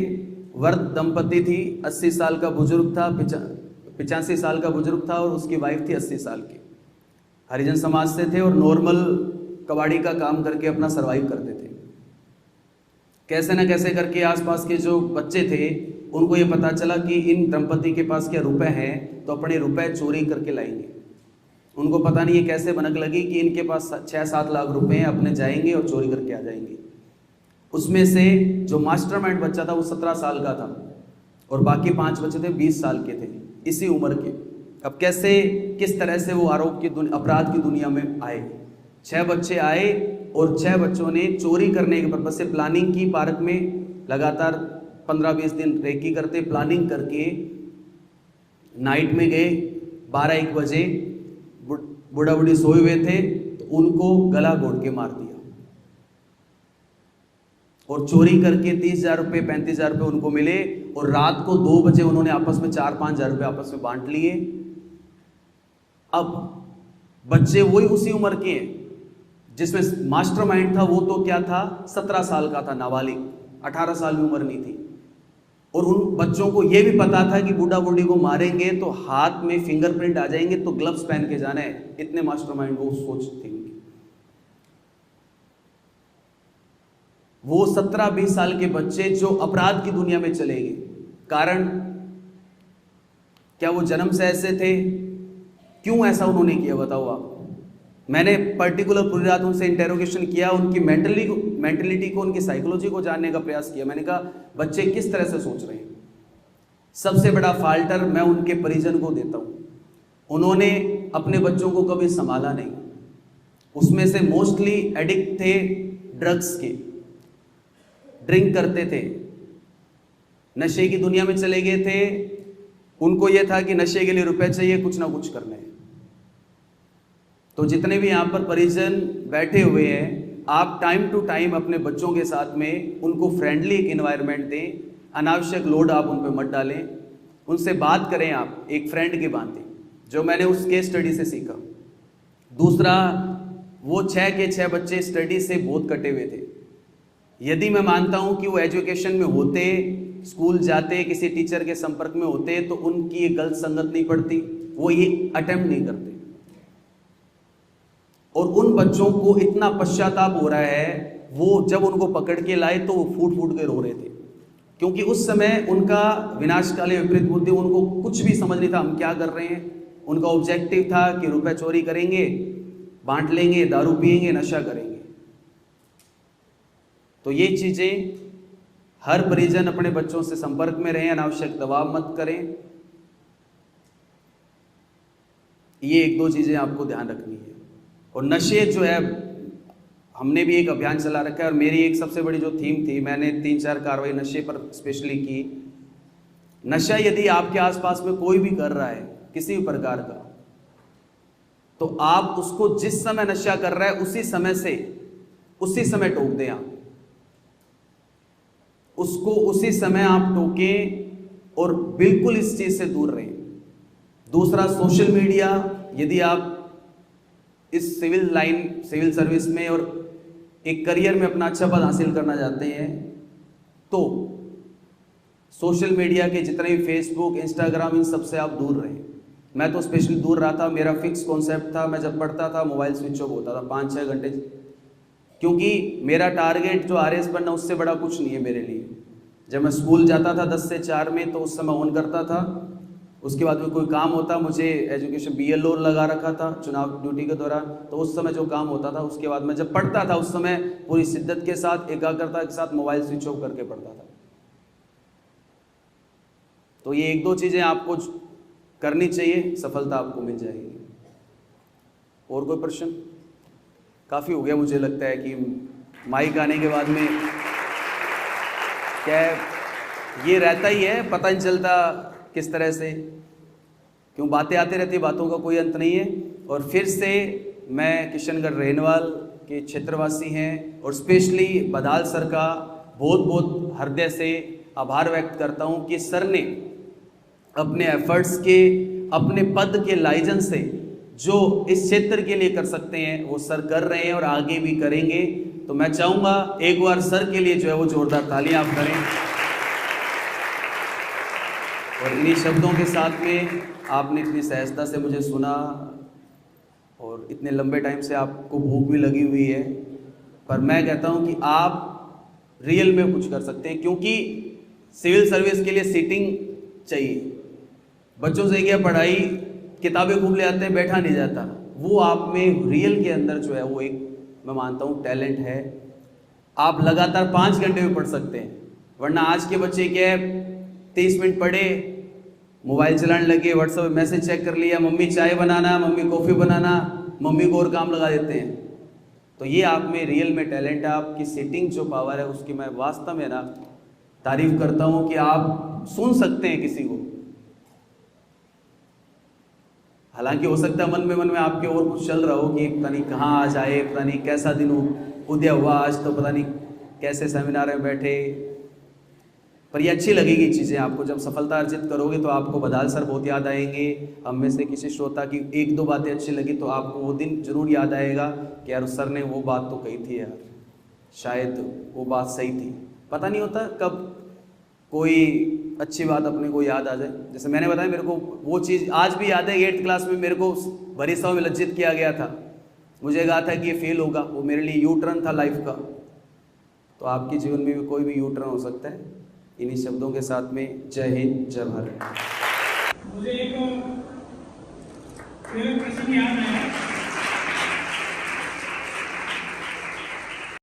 वर्ध दंपति थी, 80 साल का बुजुर्ग था, 85 साल का बुजुर्ग था और उसकी वाइफ थी 80 साल की। हरिजन समाज से थे और नॉर्मल कबाड़ी का काम करके अपना सरवाइव करते थे। कैसे न कैसे करके आसपास के जो बच्चे थे उनको ये पता चला कि इन दंपति के पास क्या रुपए हैं, तो अपने रुपए चोरी करके लाएंगे। उनको पता नहीं ये कैसे भनक लगी कि इनके पास 6-7 लाख रुपए हैं, अपने जाएंगे और चोरी करके आ जाएंगे। उसमें से जो मास्टरमाइंड बच्चा था वो 17 साल का था और बाकी 5 बच्चे थे 20 साल के थे, इसी उम्र के। अब कैसे किस तरह से वो आरोप की अपराध की दुनिया में आए। 6 बच्चे आए और 6 बच्चों ने चोरी करने के पर्पज से प्लानिंग की। पार्क में लगातार 15-20 दिन रेकी करते, प्लानिंग करके नाइट में गए 12-1 बजे, बूढ़ा बूढ़ी सोए हुए थे, तो उनको गला घोट के मार दिया और चोरी करके 30,000 रुपये 35,000 रुपये उनको मिले। और रात को 2 बजे उन्होंने आपस में 4-5 हज़ार रुपये आपस में बांट लिए। अब बच्चे वही उसी उम्र के हैं जिसमें मास्टरमाइंड था, वो तो क्या था 17 साल का था, नाबालिग, 18 साल की उम्र नहीं थी। और उन बच्चों को ये भी पता था कि बूढ़ा बूढ़ी को मारेंगे तो हाथ में फिंगरप्रिंट आ जाएंगे, तो ग्लव्स पहन के जाना है। इतने मास्टरमाइंड वो सोच थी उनकी। वो 17-20 साल के बच्चे जो अपराध की दुनिया में चले गए, कारण क्या वो जन्म से ऐसे थे? क्यों ऐसा उन्होंने किया बताओ आप। मैंने पर्टिकुलर पूरी रात उनसे इंटेरोगेशन किया, उनकी मेंटलिटी को, उनकी साइकोलॉजी को जानने का प्रयास किया। मैंने कहा बच्चे किस तरह से सोच रहे हैं। सबसे बड़ा फाल्टर मैं उनके परिजन को देता हूं, उन्होंने अपने बच्चों को कभी संभाला नहीं। उसमें से मोस्टली एडिक्ट थे ड्रग्स के, ड्रिंक करते थे, नशे की दुनिया में चले गए थे। उनको यह था कि नशे के लिए रुपए चाहिए, कुछ ना कुछ करना है। तो जितने भी यहाँ पर परिजन बैठे हुए हैं, आप टाइम टू टाइम अपने बच्चों के साथ में उनको फ्रेंडली एक एनवायरनमेंट दें, अनावश्यक लोड आप उन पर मत डालें, उनसे बात करें आप एक फ्रेंड की भांति, जो मैंने उस केस स्टडी से सीखा। दूसरा, वो 6 के 6 बच्चे स्टडी से बहुत कटे हुए थे। यदि मैं मानता हूँ कि वो एजुकेशन में होते, स्कूल जाते, किसी टीचर के संपर्क में होते, तो उनकी ये गलत संगत नहीं पड़ती, वो ये अटेम्प्ट नहीं करते। और उन बच्चों को इतना पश्चाताप हो रहा है, वो जब उनको पकड़ के लाए तो वो फूट फूट के रो रहे थे, क्योंकि उस समय उनका विनाशकाली विपरीत बुद्धि, उनको कुछ भी समझ नहीं था हम क्या कर रहे हैं। उनका ऑब्जेक्टिव था कि रुपए चोरी करेंगे, बांट लेंगे, दारू पिएंगे, नशा करेंगे। तो ये चीजें हर परिजन अपने बच्चों से संपर्क में रहें, अनावश्यक दबाव मत करें। ये 1-2 चीजें आपको ध्यान रखनी है। और नशे जो है, हमने भी एक अभियान चला रखा है और मेरी एक सबसे बड़ी जो थीम थी, मैंने 3-4 कार्रवाई नशे पर स्पेशली की। नशा यदि आपके आसपास में कोई भी कर रहा है किसी भी प्रकार का, तो आप उसको जिस समय नशा कर रहा है उसी समय टोक दें। आप उसको उसी समय आप टोकें और बिल्कुल इस चीज से दूर रहें। दूसरा, सोशल मीडिया, यदि आप इस सिविल सर्विस में और एक करियर में अपना अच्छा पद हासिल करना चाहते हैं, तो सोशल मीडिया के जितने भी फेसबुक, इंस्टाग्राम, इन सब से आप दूर रहें। मैं तो स्पेशली दूर रहा था। मेरा फिक्स कॉन्सेप्ट था, मैं जब पढ़ता था मोबाइल स्विच ऑफ होता था 5-6 घंटे, क्योंकि मेरा टारगेट जो RS बनना, उससे बड़ा कुछ नहीं है मेरे लिए। जब मैं स्कूल जाता था 10 से 4 में, तो उस समय ऑन करता था। उसके बाद में कोई काम होता, मुझे एजुकेशन BLO लगा रखा था चुनाव ड्यूटी के दौरान, तो उस समय जो काम होता था, उसके बाद मैं जब पढ़ता था उस समय पूरी शिद्दत के साथ, एकाग्रता के साथ मोबाइल स्विच ऑफ करके पढ़ता था। तो ये 1-2 चीज़ें आपको करनी चाहिए, सफलता आपको मिल जाएगी। और कोई प्रश्न? काफ़ी हो गया, मुझे लगता है कि माइक आने के बाद में क्या है, ये रहता ही है, पता नहीं चलता किस तरह से, क्यों बातें आती रहती, बातों का कोई अंत नहीं है। और फिर से मैं किशनगढ़ रेनवाल के क्षेत्रवासी हैं और स्पेशली बदाल सर का बहुत बहुत हृदय से आभार व्यक्त करता हूँ कि सर ने अपने एफर्ट्स के, अपने पद के लाइजन से जो इस क्षेत्र के लिए कर सकते हैं वो सर कर रहे हैं और आगे भी करेंगे। तो मैं चाहूँगा एक बार सर के लिए जो है वो जोरदार तालियां आप करें। और इन्हीं शब्दों के साथ में आपने इतनी सहजता से मुझे सुना और इतने लंबे टाइम से आपको भूख भी लगी हुई है, पर मैं कहता हूं कि आप रियल में कुछ कर सकते हैं, क्योंकि सिविल सर्विस के लिए सीटिंग चाहिए। बच्चों से क्या पढ़ाई, किताबें खूब ले आते हैं, बैठा नहीं जाता। वो आप में रियल के अंदर जो है वो एक, मैं मानता हूँ, टैलेंट है। आप लगातार 5 घंटे में पढ़ सकते हैं, वरना आज के बच्चे क्या है, 30 मिनट पढ़े, मोबाइल चलाने लगे, व्हाट्सएप मैसेज चेक कर लिया, मम्मी चाय बनाना, मम्मी कॉफ़ी बनाना, मम्मी को और काम लगा देते हैं। तो ये आप में रियल में टैलेंट है, आपकी सिटिंग जो पावर है उसकी मैं वास्तव में ना तारीफ करता हूँ कि आप सुन सकते हैं किसी को। हालांकि हो सकता है मन में आपके और कुछ चल रहा हो कि पता नहीं कहाँ आज आए, पता नहीं कैसा दिन उदय हुआ आज, तो पता नहीं कैसे सेमिनार में बैठे। पर ये अच्छी लगेगी चीज़ें आपको, जब सफलता अर्जित करोगे तो आपको बदाल सर बहुत याद आएंगे। हम में से किसी श्रोता की 1-2 बातें अच्छी लगी तो आपको वो दिन जरूर याद आएगा कि यार उस सर ने वो बात तो कही थी यार, शायद वो बात सही थी। पता नहीं होता कब कोई अच्छी बात अपने को याद आ जाए। जैसे मैंने बताया, मेरे को वो चीज़ आज भी याद है, 8th क्लास में मेरे को भरी सभा में लज्जित किया गया था, मुझे कहा था कि ये फेल होगा, वो मेरे लिए यू टर्न था लाइफ का। तो आपके जीवन में भी कोई भी यू टर्न हो सकता है। इन्हीं शब्दों के साथ में जय हिंद, जय भारत। मुझे एक प्रश्न याद है